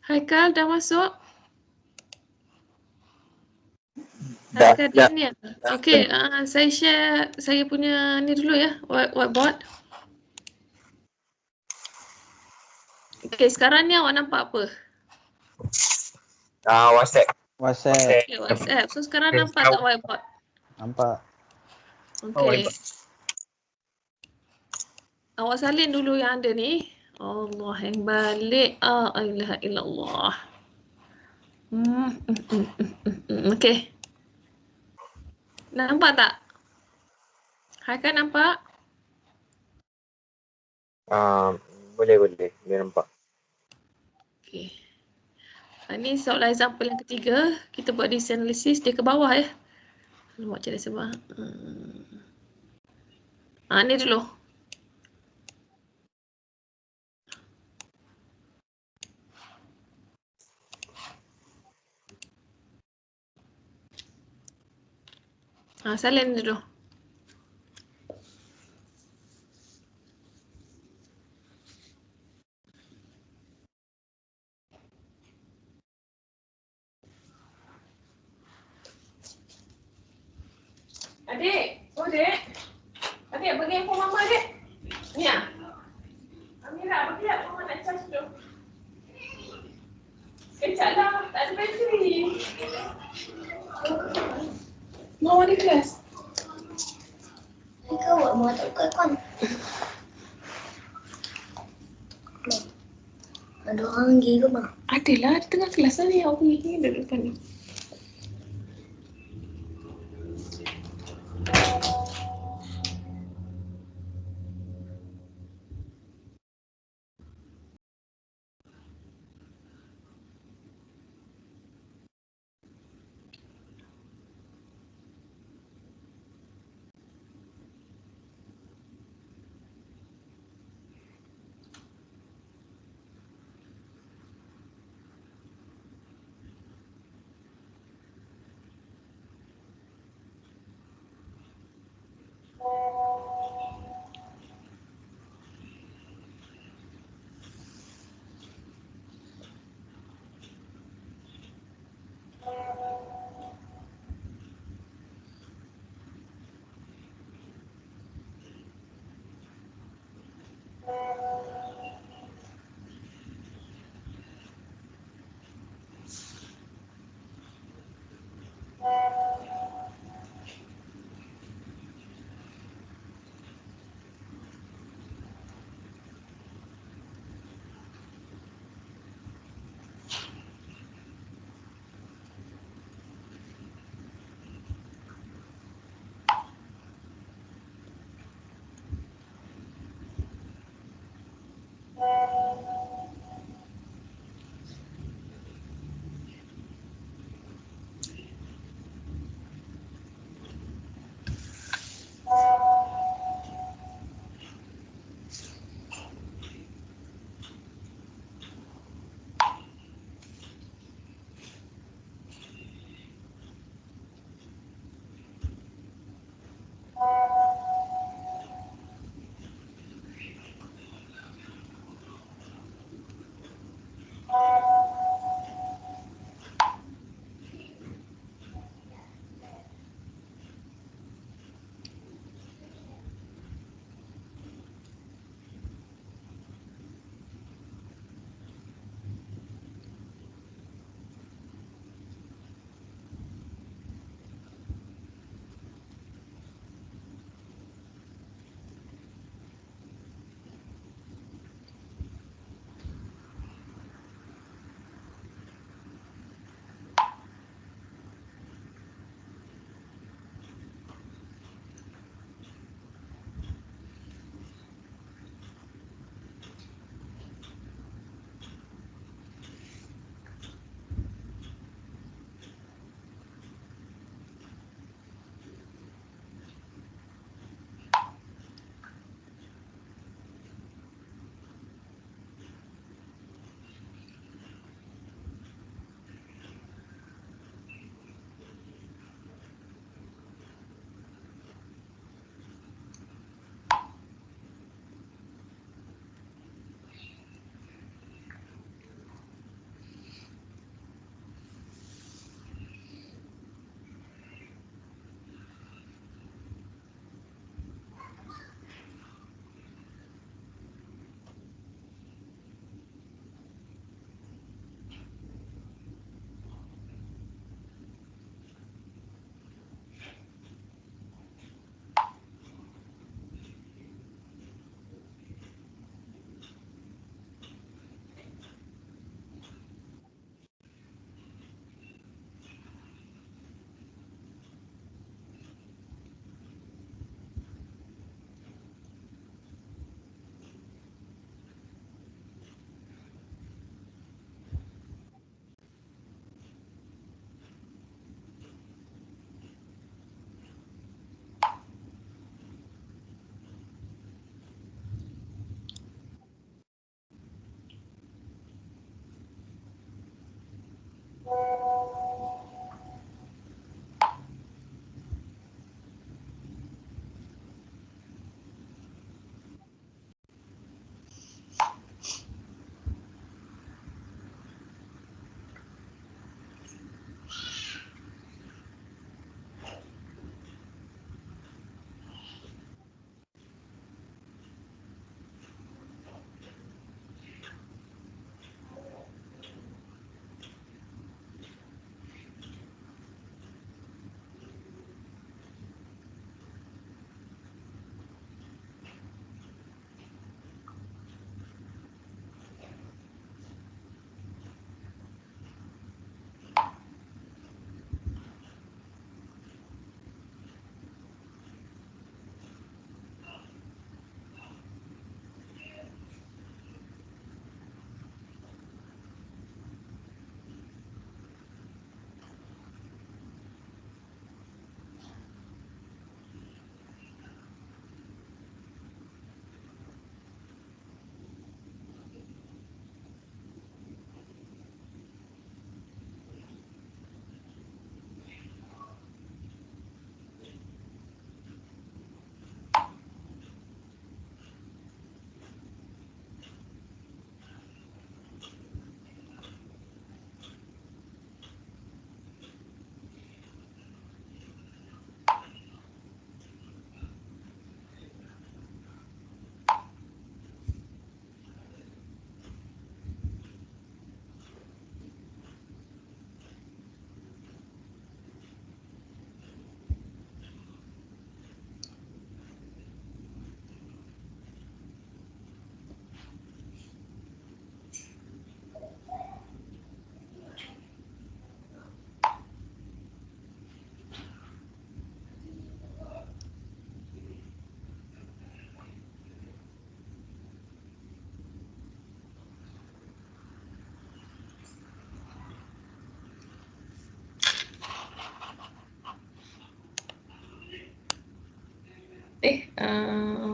Haikal dah masuk? Dah, Haikal dah. Daniel. Okey, saya share saya punya ni dulu ya, whiteboard. Okey, sekarang ni awak nampak apa? WhatsApp. WhatsApp. Okey, WhatsApp. So sekarang Okey, nampak tak whiteboard? Nampak. Okey. Awak salin dulu yang ada ni. Allah yang balik. La ilaha illallah. Okey. Nampak tak? Haikal nampak? Boleh nampak. Okey. Ni soalan example yang ketiga. Kita buat this analysis. Dia ke bawah ya. Alamak, cari sebelah. Ni dulu. Salin dulu. Adik, dek. Adik, bagi handphone mama, adik. Ni ah. Amira, bagi tak mama nak charge tu. Kejap lah, tak ada bateri. Mama di kelas. Kau buat mau tak buka kon. Ada orang pergi ke bang? Adalah, di tengah kelas lah ni. Awak pergi ni duduk depan ni.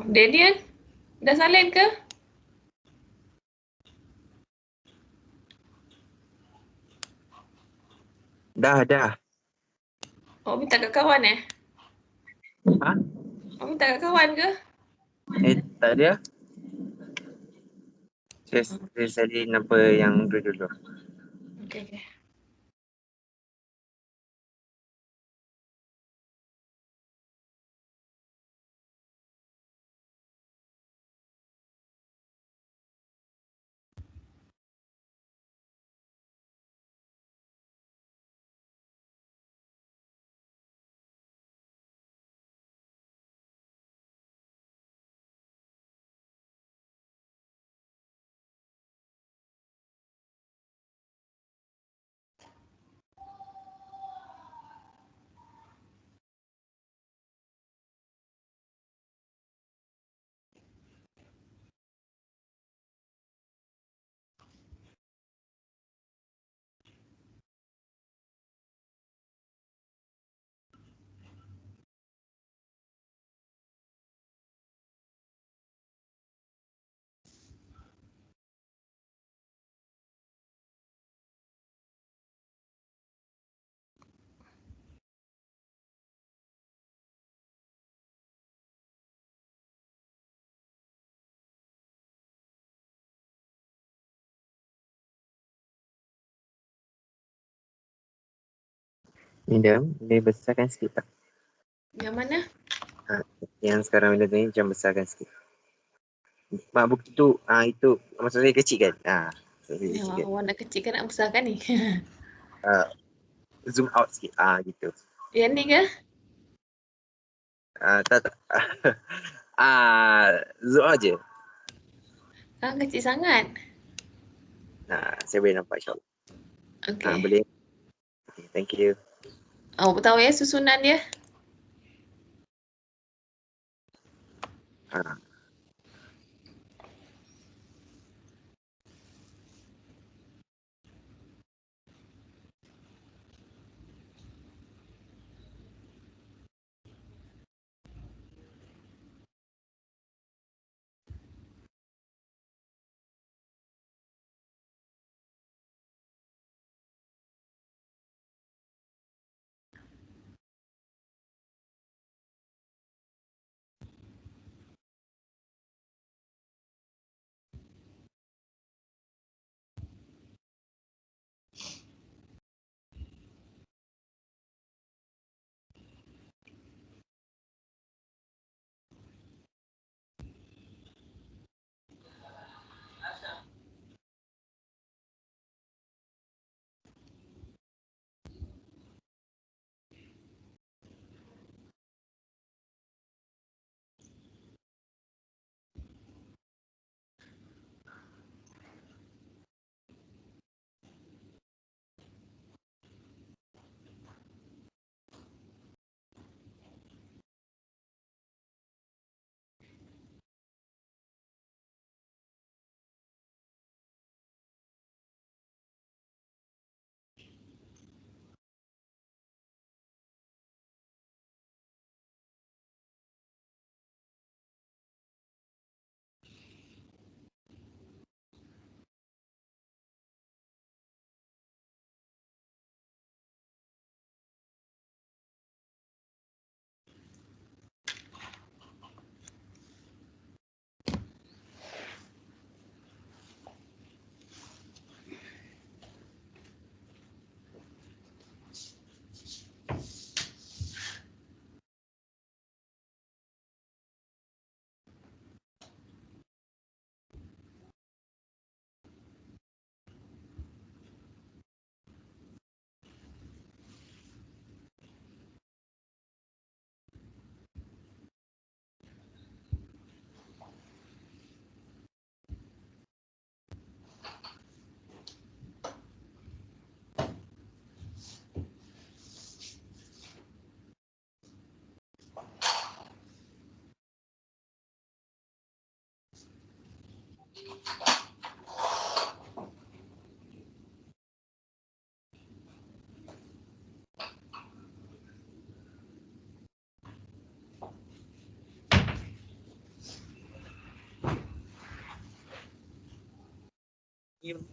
Daniel, dah salin ke? Dah. Oh, minta kat kawan Ha? Oh, minta kat kawan ke? Tak ada. Saya salin apa yang dulu. Okay. Boleh besarkan sikit tak? Yang mana? Yang sekarang Windows ni macam besarkan sikit. Mak buku tu, itu maksudnya kecil kan? Kecil Ya, sikit. awak nak kecilkan nak besarkan ni? Zoom out sikit. Gitu. Yang ni ke? Tak. Zoom out je. Kecil sangat. Saya boleh nampak insyaAllah. Okay. Boleh. Okay, thank you. Awak tahu ya susunan dia?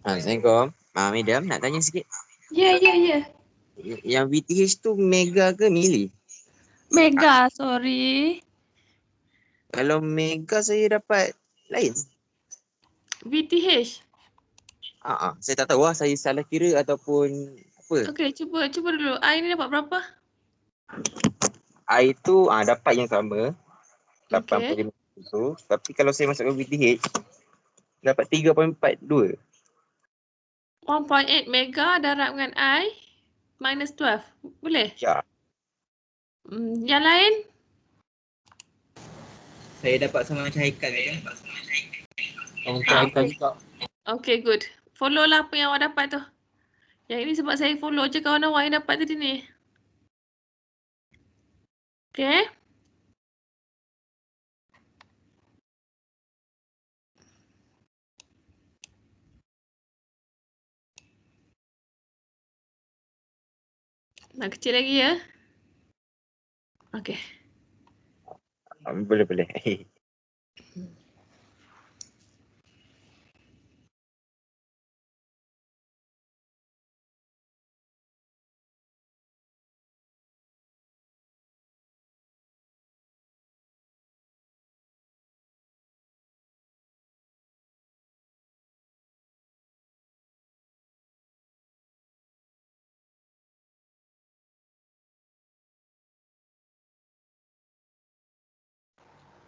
Assalamualaikum. Madam, nak tanya sikit. Ya. Yang VTH tu mega ke mili? Mega, sorry. Kalau mega saya dapat lain. VTH. Saya tak tahu lah saya salah kira ataupun apa. Okey, cuba dulu. I ni dapat berapa? I tu dapat yang sama. Okey. 85 tu. Tapi kalau saya masuk ke VTH dapat 3.42. 1.8 mega darab dengan I minus 12. Boleh? Ya. Yang lain? Saya dapat sama macam Haikal kan? Macam juga. Okay, good. Follow lah apa yang awak dapat tu. Yang ini sebab saya follow je kawan awak yang dapat tadi ni. Okay. Nak kecil lagi ya? Okay. Boleh.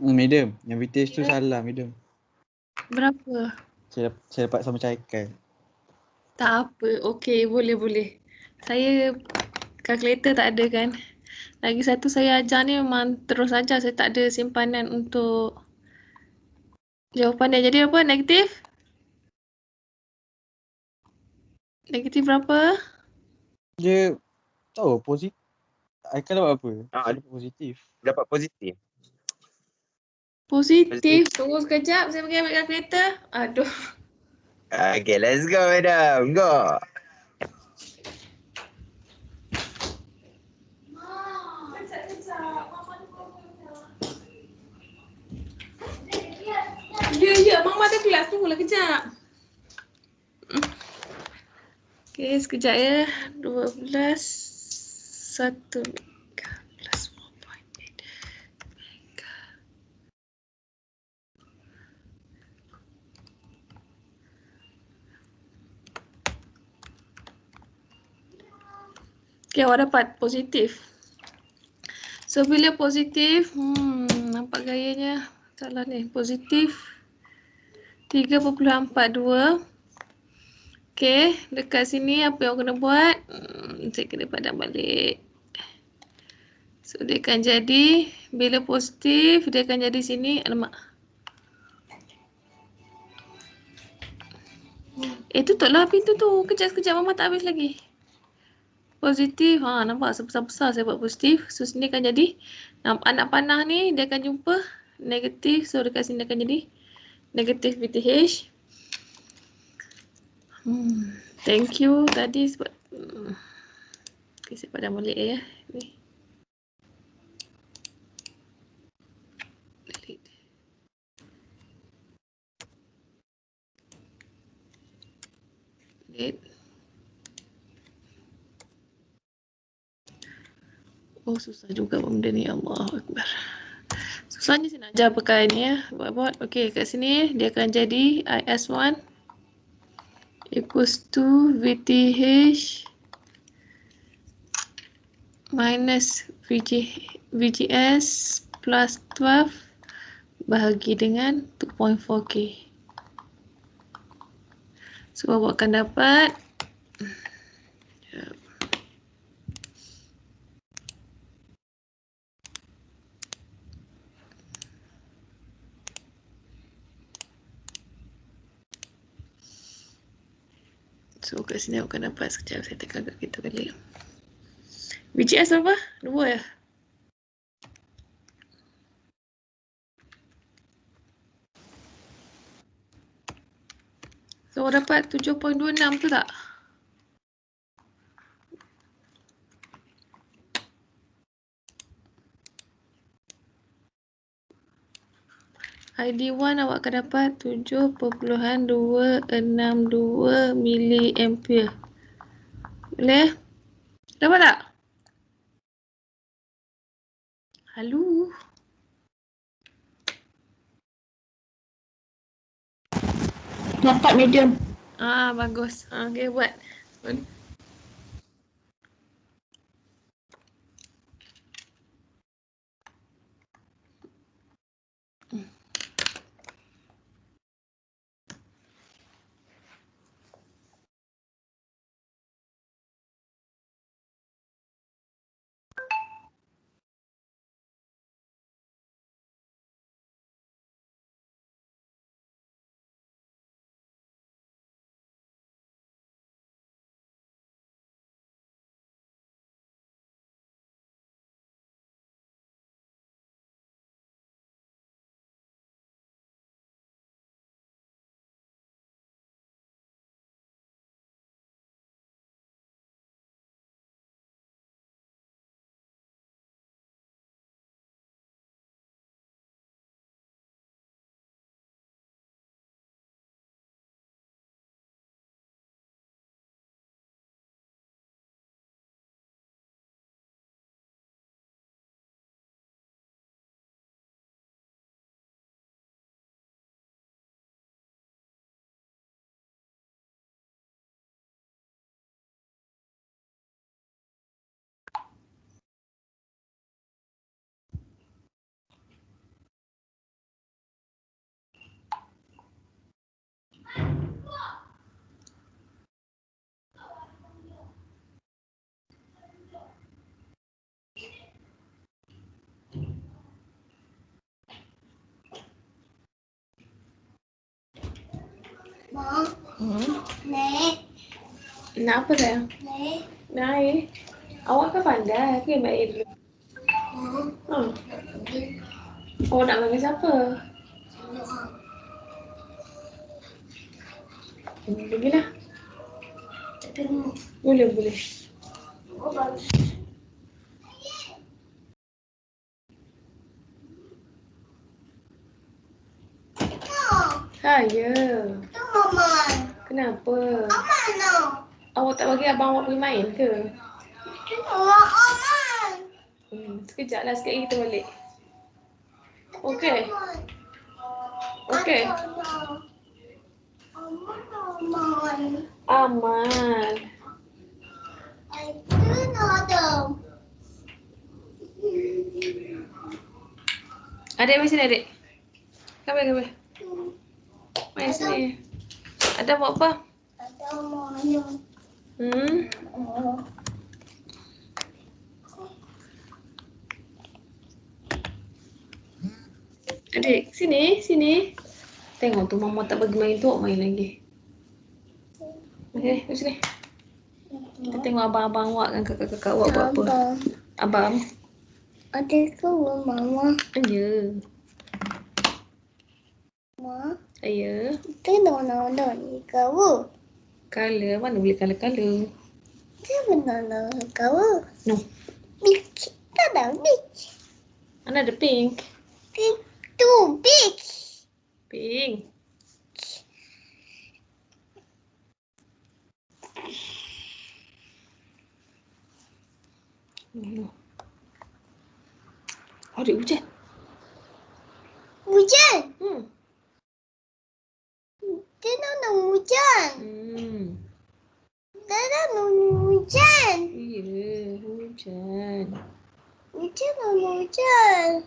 Madam, yang VTH tu salah madam. Berapa? Saya dapat sama macam Haikal. Tak apa. Okay, boleh. Saya kalkulator tak ada kan. Lagi satu saya ajar ni memang terus ajar. Saya tak ada simpanan untuk jawapan dia. Jadi apa? Negatif? Negatif berapa? Dia tahu positif. Haikal dapat apa? Dia Positif. dapat positif. Positif. Tunggu sekejap. Saya pergi ambil kalkulator. Aduh. Okay, let's go madam. Go. Ya. Mama ada kelas. Tunggulah kejap. Okay, sekejap ya. 12. 1 mega plus 1.8 mega. Okay, awak dapat positif. So, bila positif, nampak gayanya salah ni. Positif 3.42. Okay, dekat sini apa yang kena buat? Saya kena padam balik. So, dia akan jadi, bila positif, dia akan jadi sini. Alamak. Tutuplah pintu tu. Kejap-kejap, Mama tak habis lagi. Positif. Nampak sebesar-besar saya buat positif. So, sini akan jadi, anak panah ni, dia akan jumpa negatif. So, dekat sini akan jadi negatif VTH. Thank you tadi sebab okay, saya padam balik ya. Ni. Delete. Oh, susah juga benda ni. Allahu Akbar. Susahnya saya nak ajar pakai ni ya. Buat. Okay, kat sini dia akan jadi IS1 equals to VTH minus VGS plus 12 bahagi dengan 2.4K. So, awak akan dapat so, kat sini awak akan dapat sekejap. Saya tekan kat kita kali. VGS berapa? 2 ya? So, awak dapat 7.26 tu tak? ID1 awak akan dapat 7.262 miliampere. Boleh? Dapat tak? Halo? Dapat medium. Bagus. Okay, buat. Mana? Mak, Nek, Nak apa sayang? Nek. Naik. Awak kan pandai. Aku yang baik dulu. Awak nak panggil siapa? Pergilah. Boleh. Oh, bagus. Ya. Itu Mama. Kenapa? Mana? Awak tak bagi abang awak pergi main ke? Itu Aman. Sekejap lah. Sekejap lagi kita balik. Okey. Okey. Aman. Aman. Itu ada. Adik mari sini adik. Kamai. Mari sini. Ada buat apa? Ada mana? Adik, sini. Tengok tu mama tak bagi main tu, awak main lagi. Okey, sini. Kita tengok abang-abang awak dan kakak-kakak awak buat apa. Abang. Adikku Mama. Ya. Ma, Ya. itu nona ni kau. Color, mana boleh color-color. Itu nona kau. No. Big. Ada big. Mana ada pink? Itu big. Pink. Adik hujan. Hujan. Hmm. Itu nona hujan. Ada nona hujan. Ya, hujan. Hujan nona hujan.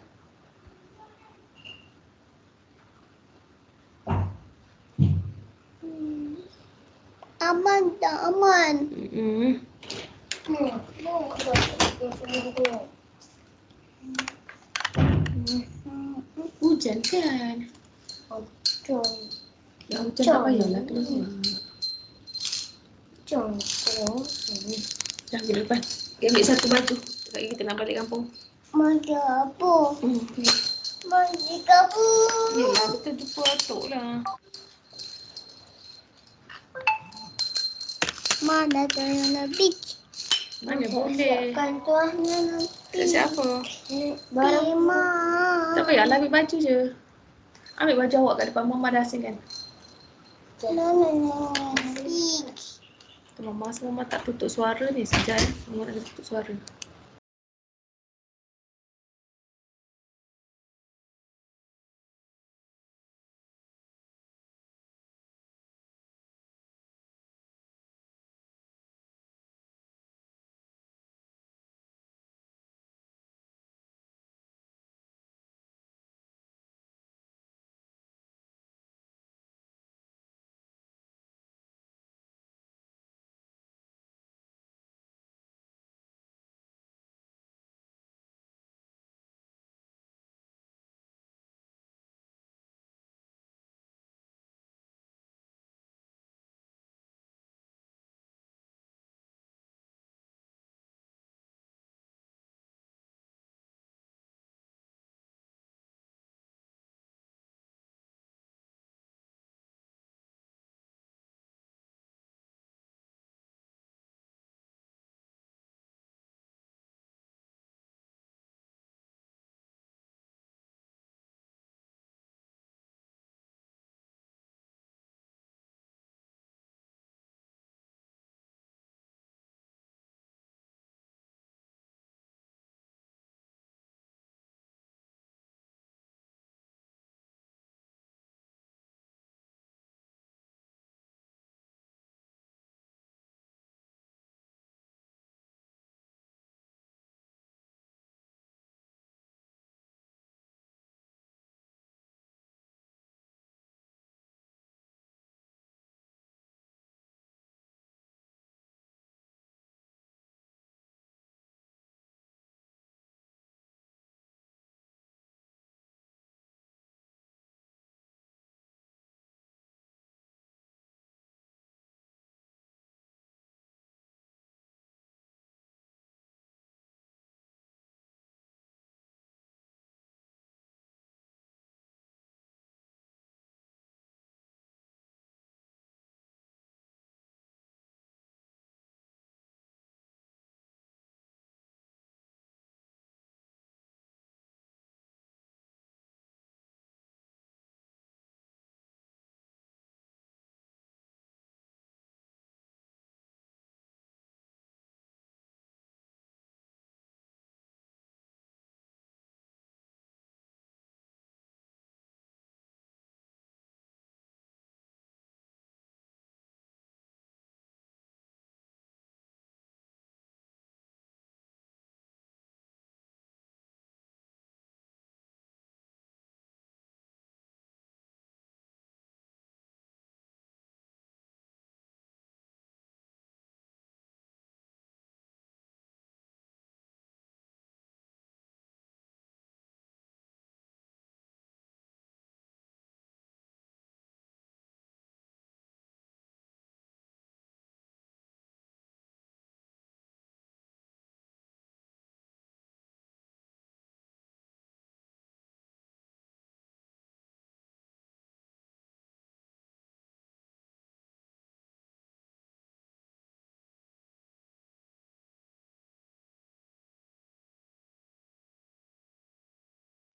Aman tak aman? Hujan kan? Hujan. Ya hujan tak payahlah keluar. Hujan. Dah pergi depan. Dia ambil satu baju. Lagi kita nak balik kampung. Manja apa? Manja kamu. Yelah, kita jumpa atuk lah. Mana Nona Beach? Mana boleh. Siapkan tuahnya nanti. Kat siapa? Bima. Tak payahlah ambil baju je. Ambil baju awak kat depan. Mama dah asingkan. Big. Tu Mama tak tutup suara ni. Sekejap. Mama nak tutup suara.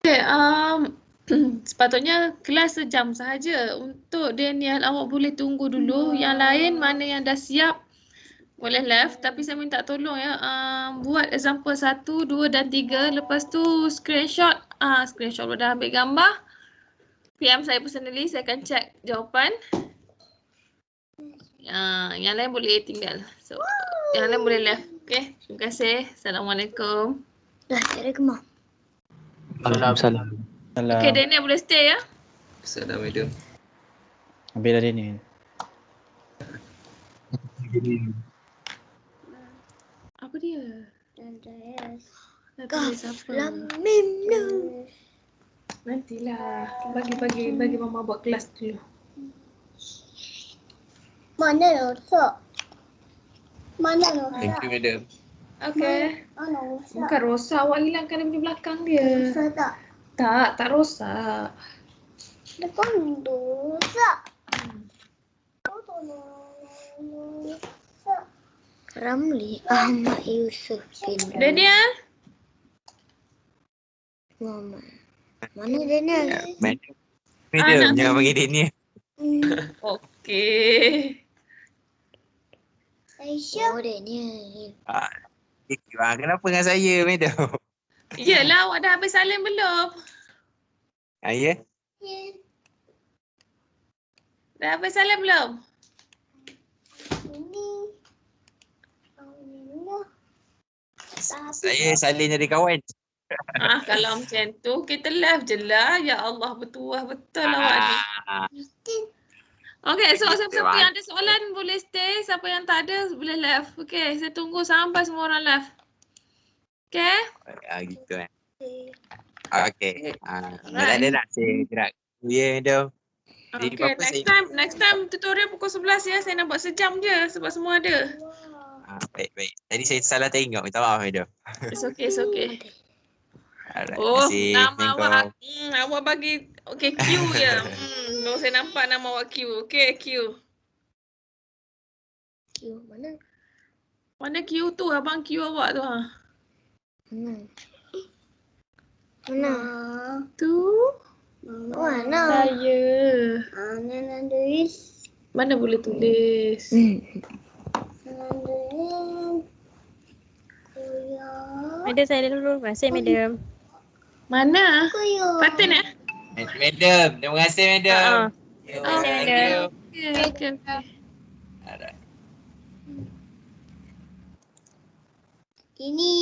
Okay, sepatutnya kelas sejam sahaja. Untuk Daniel, awak boleh tunggu dulu. Yang lain mana yang dah siap boleh left. Tapi saya minta tolong ya, buat example 1, 2 dan 3. Lepas tu screenshot dah ambil gambar. PM saya personally, saya akan check jawapan. Yang lain boleh tinggal. So, yang lain boleh left. Okay, terima kasih. Assalamualaikum. Assalamualaikum. Waalaikumsalam. Okay, Daniel boleh stay ya. Assalamualaikum. Habis dah ni. Apa dia? Kaf Apa? lam mim nun. Nantilah. Bagi mama buat kelas dulu. Mana rosak? Mana rosak? Thank you, madam. Okay. Mana rosak? Bukan rosak, awak hilangkan daripada belakang dia. Rosak tak? Tak rosak. Depan rosak. Rosak. Ramli Ahmad Yusuf bin Daniel? Muhammad. Mana Daniel? Madam. Madam, nak- jangan panggil Daniel. Okey. Aisyah. Oh, Daniel. Kenapa dengan saya, madam? Yelah, awak dah habis salin belum? Ya? Dah habis salin belum? Ini. Saya salin dari kawan. Kalau macam tu, kita live je lah. Ya Allah, bertuah betul awak ni. Okey, so siapa-siapa yang ada soalan boleh stay. Siapa yang tak ada boleh left. Okey, saya tunggu sampai semua orang left. Okey? Gitu kan. Okey. Kalau tak ada nak saya gerak. Ya, madam. Jadi Okey, apa-apa next time tutorial pukul 11 ya. Saya nak buat sejam je sebab semua ada. Baik. Tadi saya salah teringat. Minta maaf, madam. It's okay, it's okay. Alright, Oh, terima kasih. nama awak. Awak bagi okey Q je. Baru saya nampak nama awak Q. Okey, Q. Q mana? Mana Q tu? Abang Q awak tu ha. Mana? Tu. Mana? Saya. Mana tulis? Mana boleh tulis? Mana tulis? Kuya. Madam saya dulu. Terima kasih madam. Mana? Kuya. Fatin eh? Madam, terima kasih, madam. Terima kasih madam. Okey. Alright. Ini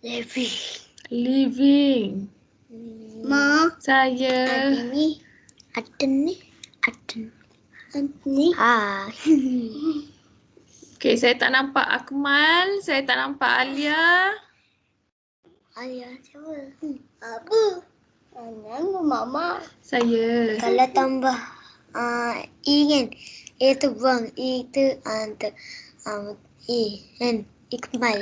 Levi. Living. Ma. Saya. Ini Aden ni. Aden ni. Okey, saya tak nampak Akmal. Saya tak nampak Alia. Ayah siapa? Abu. Nama mama. Saya. Kalau tambah I kan. A tu buang. I tu I kan Iqbal.